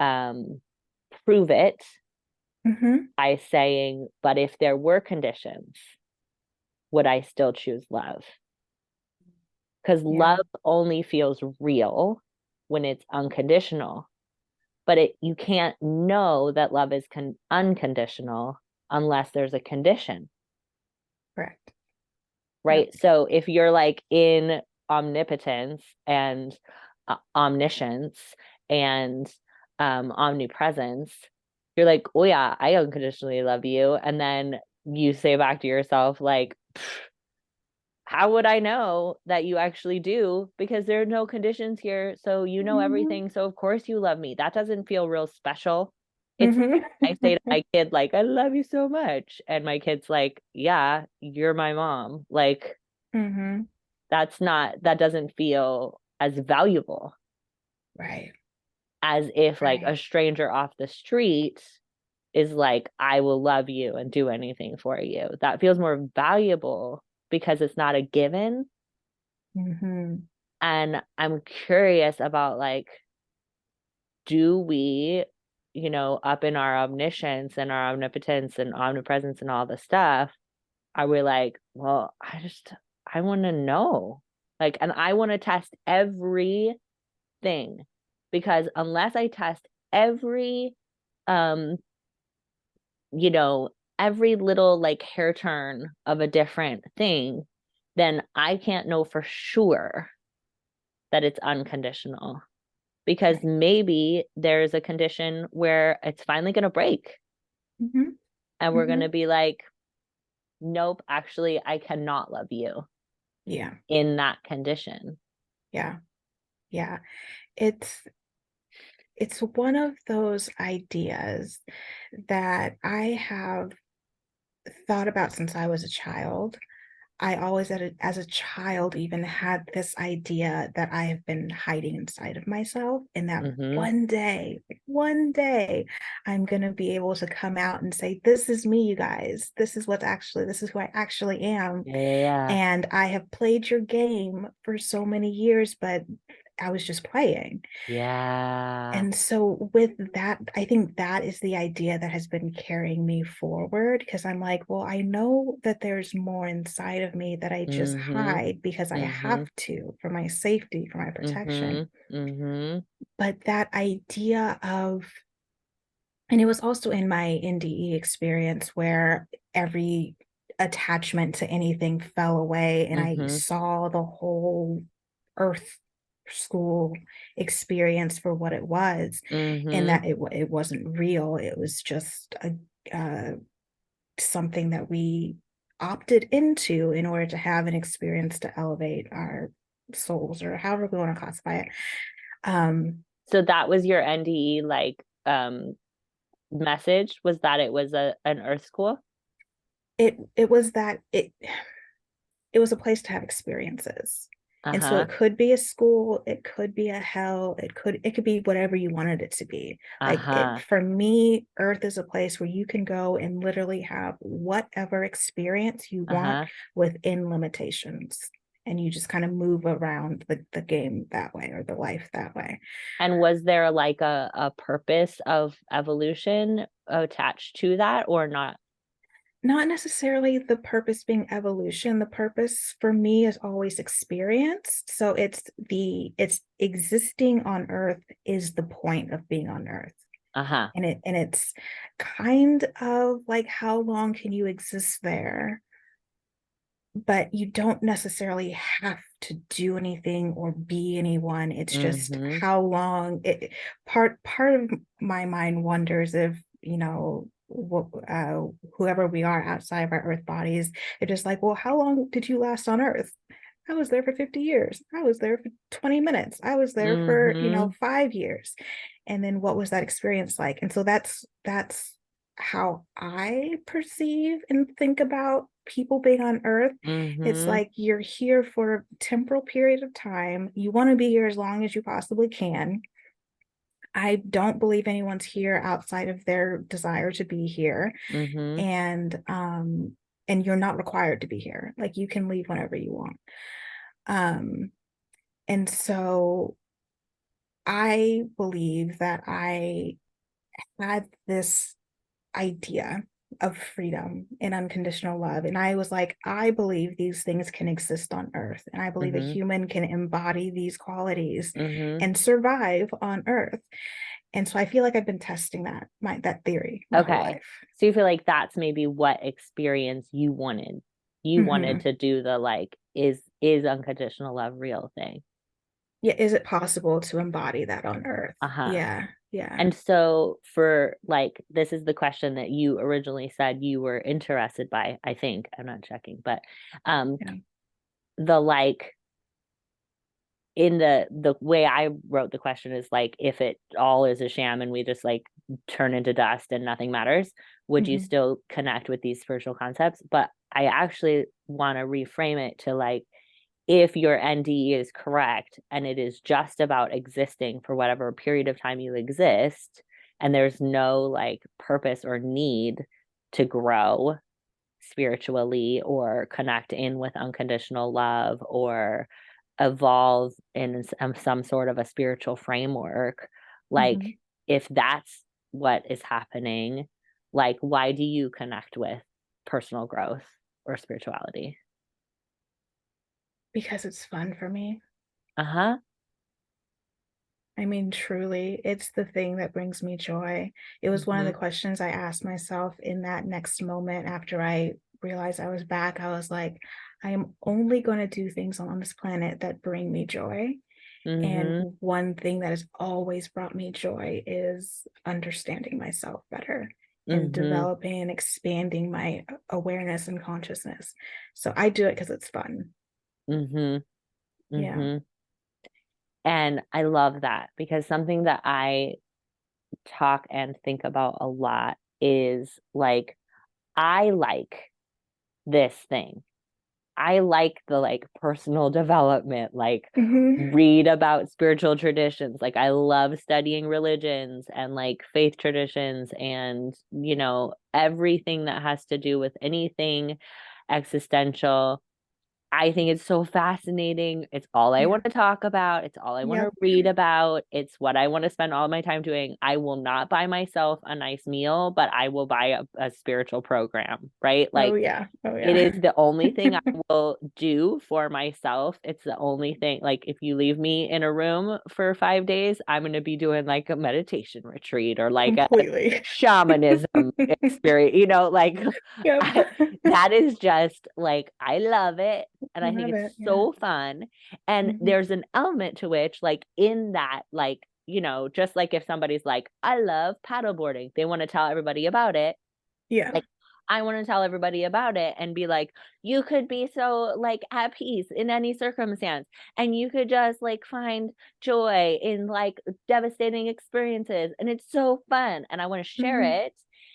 um prove it Mm-hmm. by saying, but if there were conditions, would I still choose love? Because Yeah, love only feels real when it's unconditional. But you can't know that love is unconditional unless there's a condition, correct. Yep. right? So if you're like in omnipotence and omniscience and omnipresence, you're like, oh yeah, I unconditionally love you. And then you say back to yourself, like, how would I know that you actually do? Because there are no conditions here. So you know Mm-hmm. everything. So of course you love me. That doesn't feel real special. It's I say to Mm-hmm. my kid, like, I love you so much. And my kid's like, yeah, you're my mom. Like, Mm-hmm. that doesn't feel as valuable Right. as if like Right. a stranger off the street is like, I will love you and do anything for you. That feels more valuable because it's not a given. Mm-hmm. And I'm curious about like, do we, up in our omniscience and our omnipotence and omnipresence and all the stuff, are we like, well, I want to know. Like, and I want to test everything because unless I test every, um, you know, every little like hair turn of a different thing, then I can't know for sure that it's unconditional because Right. maybe there's a condition where it's finally going to break Mm-hmm. and we're going Mm-hmm. to be like, nope, actually, I cannot love you Yeah. in that condition. Yeah. Yeah. It's it's one of those ideas that I have thought about since I was a child. I always, as a child, even had this idea that I have been hiding inside of myself, and that Mm-hmm. one day, I'm going to be able to come out and say, this is me, you guys. This is who I actually am. Yeah. And I have played your game for so many years, but I was just playing. Yeah. And so with that, I think that is the idea that has been carrying me forward because I'm like, well, I know that there's more inside of me that I just Mm-hmm. hide because I have Mm-hmm. to for my safety, for my protection. Mm-hmm. Mm-hmm. But that idea of, and it was also in my NDE experience where every attachment to anything fell away and I Mm-hmm. saw the whole earth school experience for what it was, and Mm-hmm. that it wasn't real. It was just a something that we opted into in order to have an experience to elevate our souls, or however we want to classify it. um So that was your NDE like message was that it was an earth school? it was that it was a place to have experiences. And so Uh-huh. it could be a school, it could be a hell, it could be whatever you wanted it to be. Like, it Uh-huh. for me, earth is a place where you can go and literally have whatever experience you want Uh-huh. within limitations. And you just kind of move around the game that way, or the life that way. And was there like a purpose of evolution attached to that or not? Not necessarily the purpose being evolution. The purpose for me is always experience. So it's existing on earth is the point of being on earth. Uh-huh. And it's kind of like, how long can you exist there? But you don't necessarily have to do anything or be anyone. It's just Mm-hmm. how long it part of my mind wonders if, whoever we are outside of our earth bodies, it's just like, well, how long did you last on earth? I was there for 50 years. I was there for 20 minutes. I was there for, Mm-hmm. 5 years. And then what was that experience like? And so that's how I perceive and think about people being on earth. It's Mm-hmm. like, you're here for a temporal period of time. You want to be here as long as you possibly can. I don't believe anyone's here outside of their desire to be here. Mm-hmm. And you're not required to be here. Like you can leave whenever you want. Um, and so I believe that I had this idea of freedom and unconditional love. And I was like, I believe these things can exist on earth. And I believe a Mm-hmm. human can embody these qualities Mm-hmm. and survive on earth. And so I feel like I've been testing that theory my whole Okay. life. So you feel like that's maybe what experience you wanted. You wanted Mm-hmm. to do the like, is unconditional love real thing? Yeah, is it possible to embody that on earth? Uh-huh. Yeah, yeah, And so for like this is the question that you originally said you were interested by, I think. I'm not checking, but um yeah. the like in the way I wrote the question is like if it all is a sham and we just like turn into dust and nothing matters, would you Mm-hmm. still connect with these spiritual concepts? But I actually want to reframe it to like if your NDE is correct and it is just about existing for whatever period of time you exist, and there's no like purpose or need to grow spiritually or connect in with unconditional love or evolve in some sort of a spiritual framework, like Mm-hmm. if that's what is happening, like why do you connect with personal growth or spirituality? Because it's fun for me. Uh-huh. I mean, truly, it's the thing that brings me joy. It was one of the Mm-hmm. questions I asked myself in that next moment after I realized I was back. I was like, I am only going to do things on this planet that bring me joy. And Mm-hmm. one thing that has always brought me joy is understanding myself better and Mm-hmm. developing and expanding my awareness and consciousness. So I do it because it's fun. Mm-hmm. Yeah. Mm-hmm. And I love that because something that I talk and think about a lot is like I like this thing. I like the like personal development, like Hmm. read about spiritual traditions. Like I love studying religions and like faith traditions and, everything that has to do with anything existential. I think it's so fascinating. It's all I Yeah. want to talk about. It's all I want to Yep. read about. It's what I want to spend all my time doing. I will not buy myself a nice meal, but I will buy a spiritual program, right? Oh Like yeah. Oh it yeah. is the only thing I will do for myself. It's the only thing. Like, if you leave me in a room for 5 days, I'm going to be doing like a meditation retreat or like a Completely. shamanism experience, like Yep. I, that is just like, I love it. And I think Love it's it. Yeah. so fun. And Hmm. there's an element to which, like, in that, like, just like if somebody's like, I love paddleboarding, they want to tell everybody about it, Yeah. like I want to tell everybody about it and be like, you could be so like at peace in any circumstance and you could just like find joy in like devastating experiences and it's so fun and I want to share Hmm. it.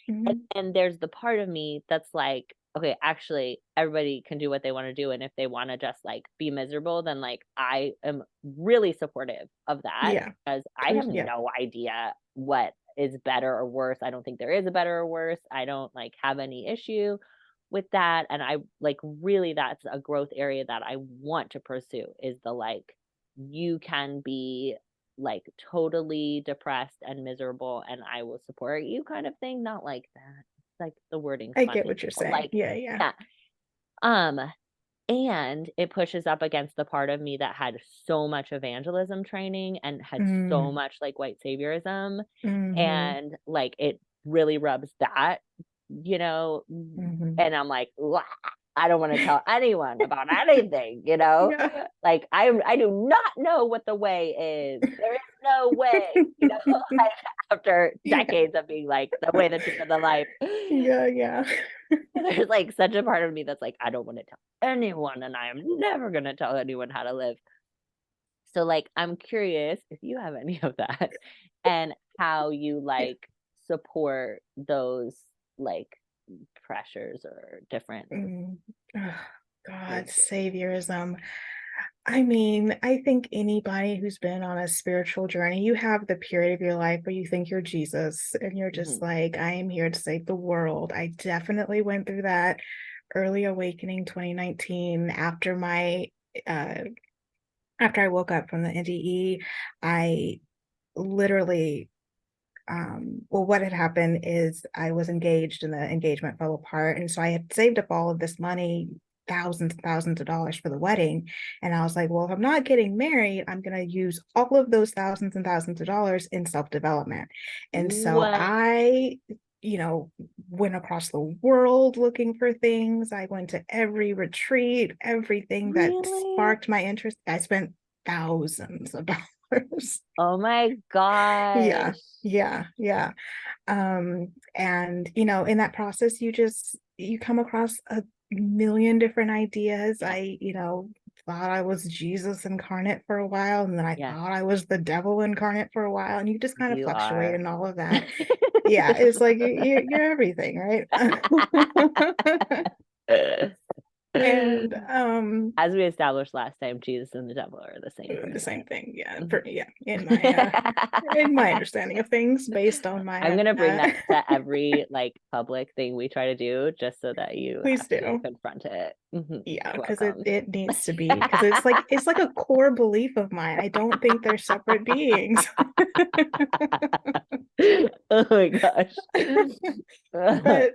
and, Hmm. and there's the part of me that's like, okay, actually everybody can do what they want to do and if they want to just like be miserable then like I am really supportive of that Yeah. because I have Yeah. no idea what is better or worse. I don't think there is a better or worse. I don't like have any issue with that. And I like really that's a growth area that I want to pursue is the like you can be like totally depressed and miserable and I will support you kind of thing. Not like that. It's like the wording's I get funny. what you're But saying. like, Yeah. Yeah. yeah. Um, and it pushes up against the part of me that had so much evangelism training and had so Mm. much like white saviorism. Hmm. And like it really rubs that, Hmm. and I'm like, "Wah, I don't want to tell anyone about anything, Yeah. Like I do not know what the way is. There is no way, like after Yeah. decades of being like the way, the truth, and the life. Yeah. Yeah. There's like such a part of me that's like, I don't want to tell anyone, and I am never gonna tell anyone how to live. So like I'm curious if you have any of that and how you Yeah. like support those like pressures or different Mm. Oh, God, experiences. saviorism. I mean, I think anybody who's been on a spiritual journey, you have the period of your life where you think you're Jesus and you're just Mhm. like, I am here to save the world. I definitely went through that early awakening 2019 after my uh after I woke up from the NDE. I literally well, what had happened is I was engaged and the engagement fell apart. And so I had saved up all of this money, thousands and thousands of dollars for the wedding. And I was like, well, if I'm not getting married, I'm going to use all of those thousands and thousands of dollars in self-development. And so What? went across the world looking for things. I went to every retreat, everything that Really? sparked my interest. I spent thousands of dollars. Oh my Yeah, gosh. yeah. And in that process, you come across a million different ideas. Yeah. Thought I was Jesus incarnate for a while, and then I Yeah. thought I was the devil incarnate for a while, and you just kind of You fluctuate are. in all of that. Yeah, it's like you're everything, right? And As we established last time, Jesus and the devil are the same the same person. thing, yeah, Mhm. yeah, in my understanding of things based on I'm my gonna bring that to every like public thing we try to do just so that you please have to do. confront it. Yeah, You're because it welcome. it needs to be, because it's like a core belief of mine. I don't think they're separate beings. Oh my gosh. But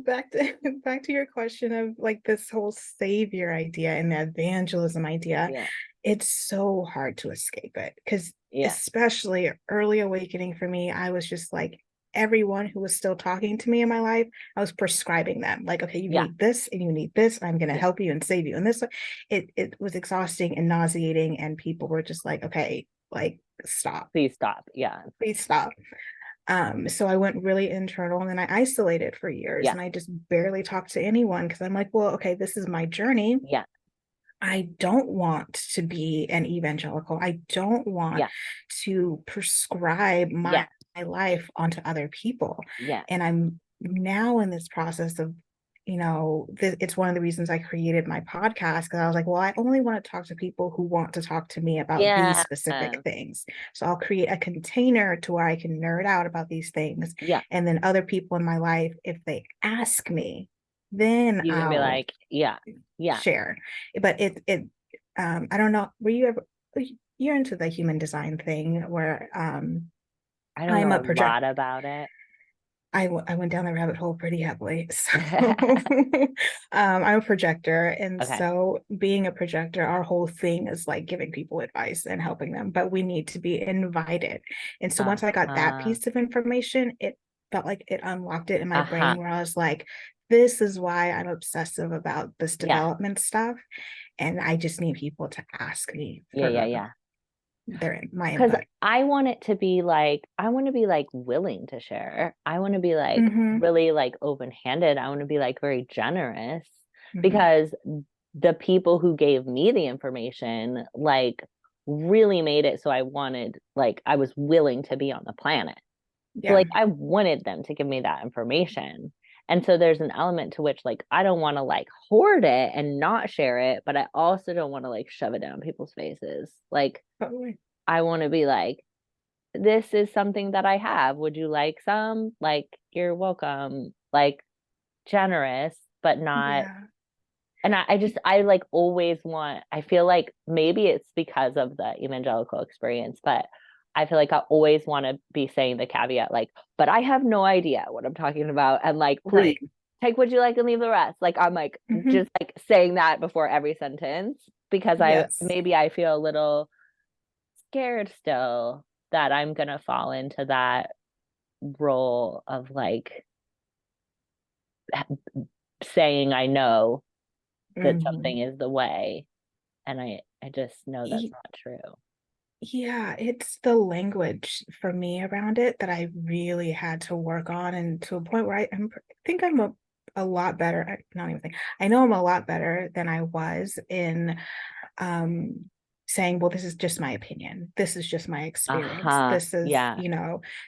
back to your question of like this whole savior idea and the evangelism idea, Yeah. it's so hard to escape it, because Yeah. especially early awakening for me, I was just like, everyone who was still talking to me in my life, I was prescribing them like, okay, you Yeah. need this and you need this, I'm going to Yeah. help you and save you, and this it was exhausting and nauseating, and people were just like, okay, like, stop, Please stop. Yeah. please stop. So I went really internal, and then I isolated for years, Yeah. and I just barely talked to anyone because I'm like, well, okay, this is my journey. Yeah. I don't want to be an evangelical. I don't want Yeah. to prescribe Yeah. my life onto other people. Yeah. And I'm now in this process of, it's one of the reasons I created my podcast, because I was like, well, I only want to talk to people who want to talk to me about these Yeah. specific things. So I'll create a container to where I can nerd out about these things. Yeah. And then other people in my life, if they ask me, then You can be I'll like, yeah. Yeah. share. But I don't know, were you ever, you're into the human design thing where I don't I'm know a a project lot about it. I went down the rabbit hole pretty heavily. So I'm a projector. And Okay. so being a projector, our whole thing is like giving people advice and helping them, but we need to be invited. And so once I got that Uh-huh. piece of information, it felt like it unlocked it in my Uh-huh. brain, where I was like, this is why I'm obsessive about this Yeah. development stuff. And I just need people to ask me Yeah. Yeah. for Yeah. my Because input. I want it to be like, I want to be like willing to share. I want to be like Mm-hmm, really like open-handed. I want to be like very generous mm-hmm. because the people who gave me the information like really made it so I wanted, like, I was willing to be on the planet. So Yeah, like I wanted them to give me that information. And so there's an element to which like I don't want to like hoard it and not share it, but I also don't want to like shove it down people's faces. Like totally. I want to be like, this is something that I have. Would you like some? Like, you're welcome. Like, generous, but not. Yeah. And I like always want, I feel like maybe it's because of the evangelical experience, but I feel like I always want to be saying the caveat, like, but I have no idea what I'm talking about. And like, please Right. take what you like and leave the rest. Like, I'm like, Mm-hmm. just like saying that before every sentence because Yes. maybe I feel a little scared still that I'm gonna fall into that role of like saying I know that Mm-hmm. something is the way, and I just know that's not true. Yeah, it's the language for me around it that I really had to work on, and to a point where think I'm a lot better. Not even think. I know I'm a lot better than I was in. Um, saying, well, this is just my opinion. This is just my experience. Uh-huh. This is, Yeah.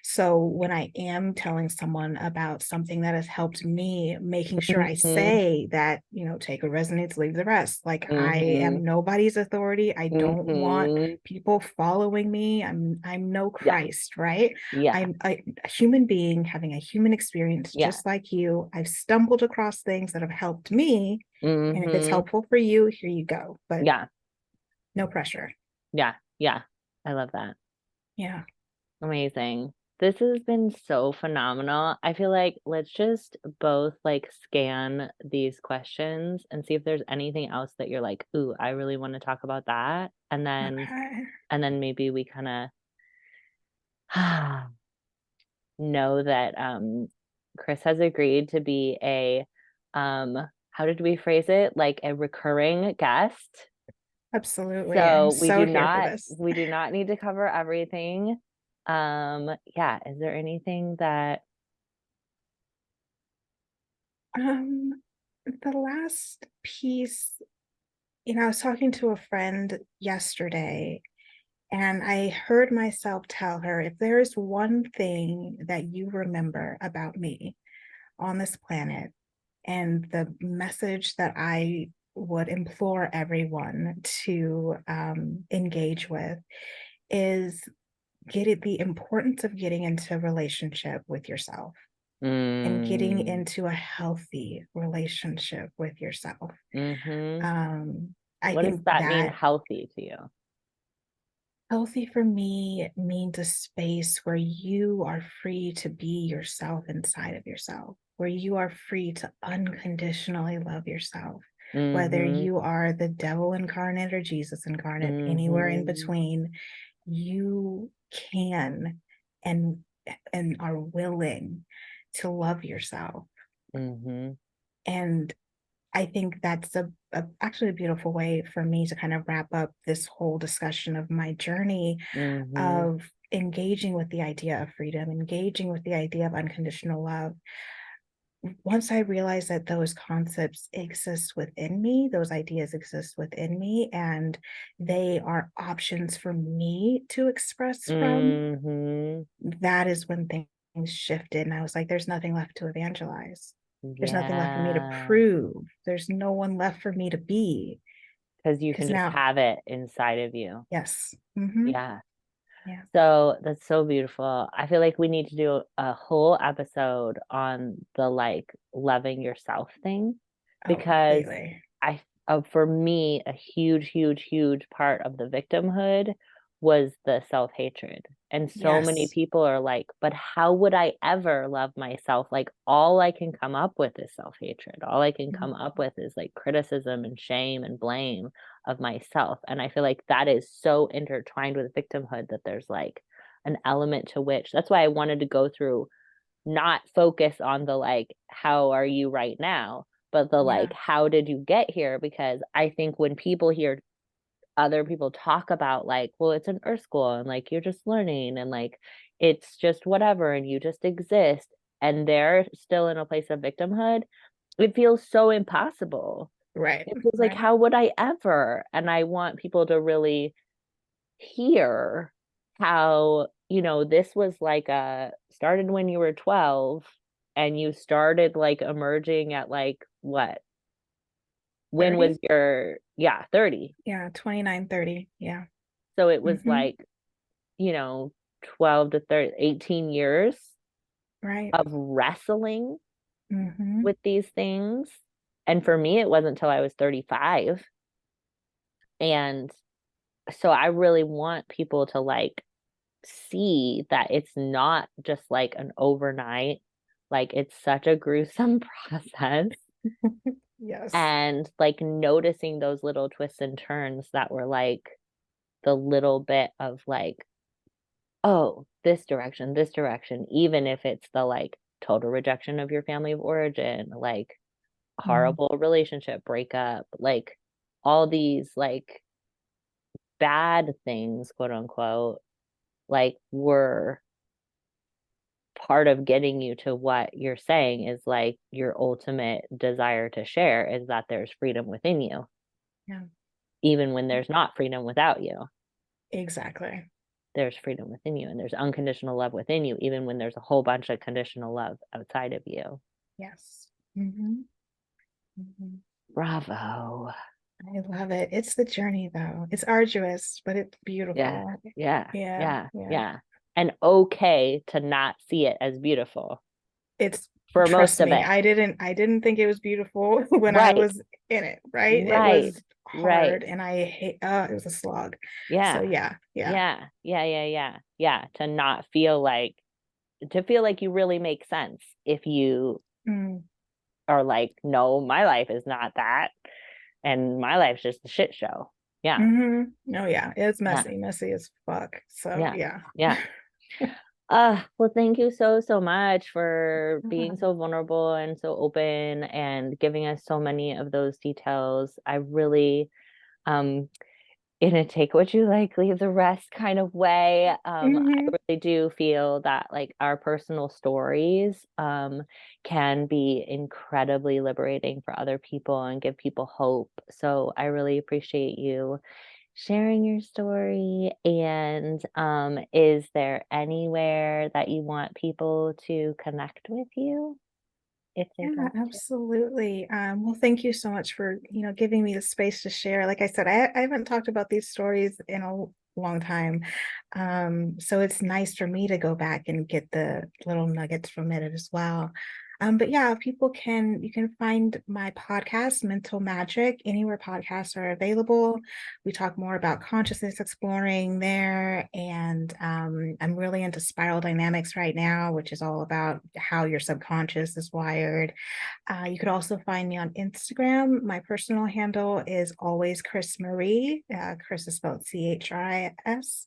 so when I am telling someone about something that has helped me, making sure I Mm-hmm. say that, take what resonates, leave the rest. Like I Mm-hmm. am nobody's authority. I don't want Mm-hmm. people following me. I'm no Yeah. Christ, right? Yeah. I'm a human being having a human experience Yeah. just like you. I've stumbled across things that have helped me. And if it's Mm-hmm. helpful for you, here you go. But Yeah. no pressure. Yeah. Yeah. I love that. Yeah. Amazing. This has been so phenomenal. I feel like let's just both like scan these questions and see if there's anything else that you're like, ooh, I really want to talk about that. Okay. And then maybe we kind of know that Chris has agreed to be a how did we phrase it? Like a recurring guest. Absolutely. I'm So so here for this. we do not need to cover everything. Yeah, is there anything that Um, the last piece, I was talking to a friend yesterday, and I heard myself tell her, if there is one thing that you remember about me on this planet, and the message that I would implore everyone to engage with is the importance of getting into a relationship with yourself and getting mm, into a healthy relationship with yourself. mm-hmm. I What does think that mean that healthy to you? healthy for me means a space where you are free to be yourself inside of yourself, where you are free to unconditionally love yourself, whether Mm-hmm. you are the devil incarnate or Jesus incarnate, anywhere in Mm-hmm. between, you can and are willing to love yourself. Mm-hmm. And I think that's actually a beautiful way for me to kind of wrap up this whole discussion of my journey Mm-hmm. of engaging with the idea of freedom, engaging with the idea of unconditional love. Once I realized that those concepts exist within me, those ideas exist within me, and they are options for me to express from, Mm-hmm. that is when things shifted. And I was like, there's nothing left to evangelize. There's nothing left for me to Yeah. prove. There's no one left for me to be. Because you Because can just now, have it inside of you. yes. Yeah. Yeah. So that's so beautiful. I feel like we need to do a whole episode on the like loving yourself thing Oh, because completely. for me, a huge, huge, huge part of the victimhood was the self-hatred. And so many Yes. people are like, but how would I ever love myself? Like, all I can come up with is self-hatred. All I can come up with is like criticism and shame and blame of myself. And I feel like that is so intertwined with victimhood that there's like an element to which that's why I wanted to go through, not focus on the like, how are you right now, but the Yeah. like, how did you get here? Because I think when people hear other people talk about like, well, it's an earth school and like you're just learning and like it's just whatever and you just exist and they're still in a place of victimhood, it feels so impossible. Right. It feels like, Right. how would I ever? And I want people to really hear how, this was like a started when you were 12 and you started like emerging at like what? When was 30? your, yeah, 30. Yeah. 29, 30. Yeah. So it was Mm-hmm. like, you know, 12 to 30, 18 years Right. of wrestling Mm-hmm. with these things. And for me, it wasn't until I was 35. And so I really want people to like see that it's not just like an overnight, like it's such a gruesome process. Yes. And like noticing those little twists and turns that were like the little bit of like, oh, this direction, even if it's the like total rejection of your family of origin, like Mm. horrible relationship breakup, like all these like bad things, quote unquote, like were part of getting you to what you're saying is like your ultimate desire to share is that there's freedom within you. Yeah. even when there's not freedom without you. Exactly. There's freedom within you, and there's unconditional love within you, even when there's a whole bunch of conditional love outside of you. Yes. Hmm. Hmm. Bravo. I love it. It's the journey, though. It's arduous, but it's Yeah, beautiful. yeah, Yeah, yeah, yeah. yeah. And okay to not see it as beautiful It's for most trust of me, it. I didn't think it was beautiful when I Right, was in it, right? It right, was right. hard and I hate it was a slog. So Yeah, yeah, yeah. yeah, yeah, yeah, yeah, yeah. To not feel like, to feel like you really make sense if you Mm. are like, no, my life is not that. And my life's just a shit show. Yeah, Hmm. Oh yeah, it's yeah, messy as fuck. So yeah, yeah. yeah. Well, thank you so, so much for being Yeah. so vulnerable and so open and giving us so many of those details. I really, um, in a take what you like, leave the rest kind of way. I Hmm. really do feel that like our personal stories, can be incredibly liberating for other people and give people hope. So I really appreciate you sharing your story. And is there anywhere that you want people to connect with you if they'd Yeah, like to? absolutely. Well, thank you so much for, giving me the space to share. Like I said, I haven't talked about these stories in a long time. So it's nice for me to go back and get the little nuggets from it as well. But yeah, you can find my podcast, Mental Magic, anywhere podcasts are available. We talk more about consciousness exploring there. And I'm really into spiral dynamics right now, which is all about how your subconscious is wired. You could also find me on Instagram. My personal handle is always Chris Marie. Chris is spelled Chris.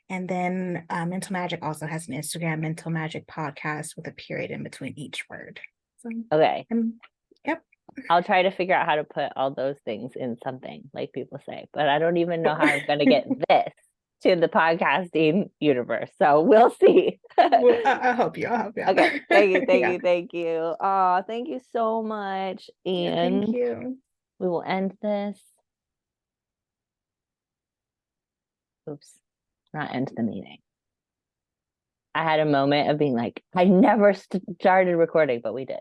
And then Mental Magic also has an Instagram, Mental Magic Podcast, with a period in between each word. So, Okay. yep. I'll try to figure out how to put all those things in something, like people say, but I don't even know how I'm going to get this to the podcasting universe. So we'll see. Well, I'll help you. I'll help you out. Okay. Thank you. Thank Yeah. you. Thank you. Oh, thank you so much. Yeah. Thank And you. we will end this. Oops, not end the meeting. I had a moment of being like, I never started recording, but we did.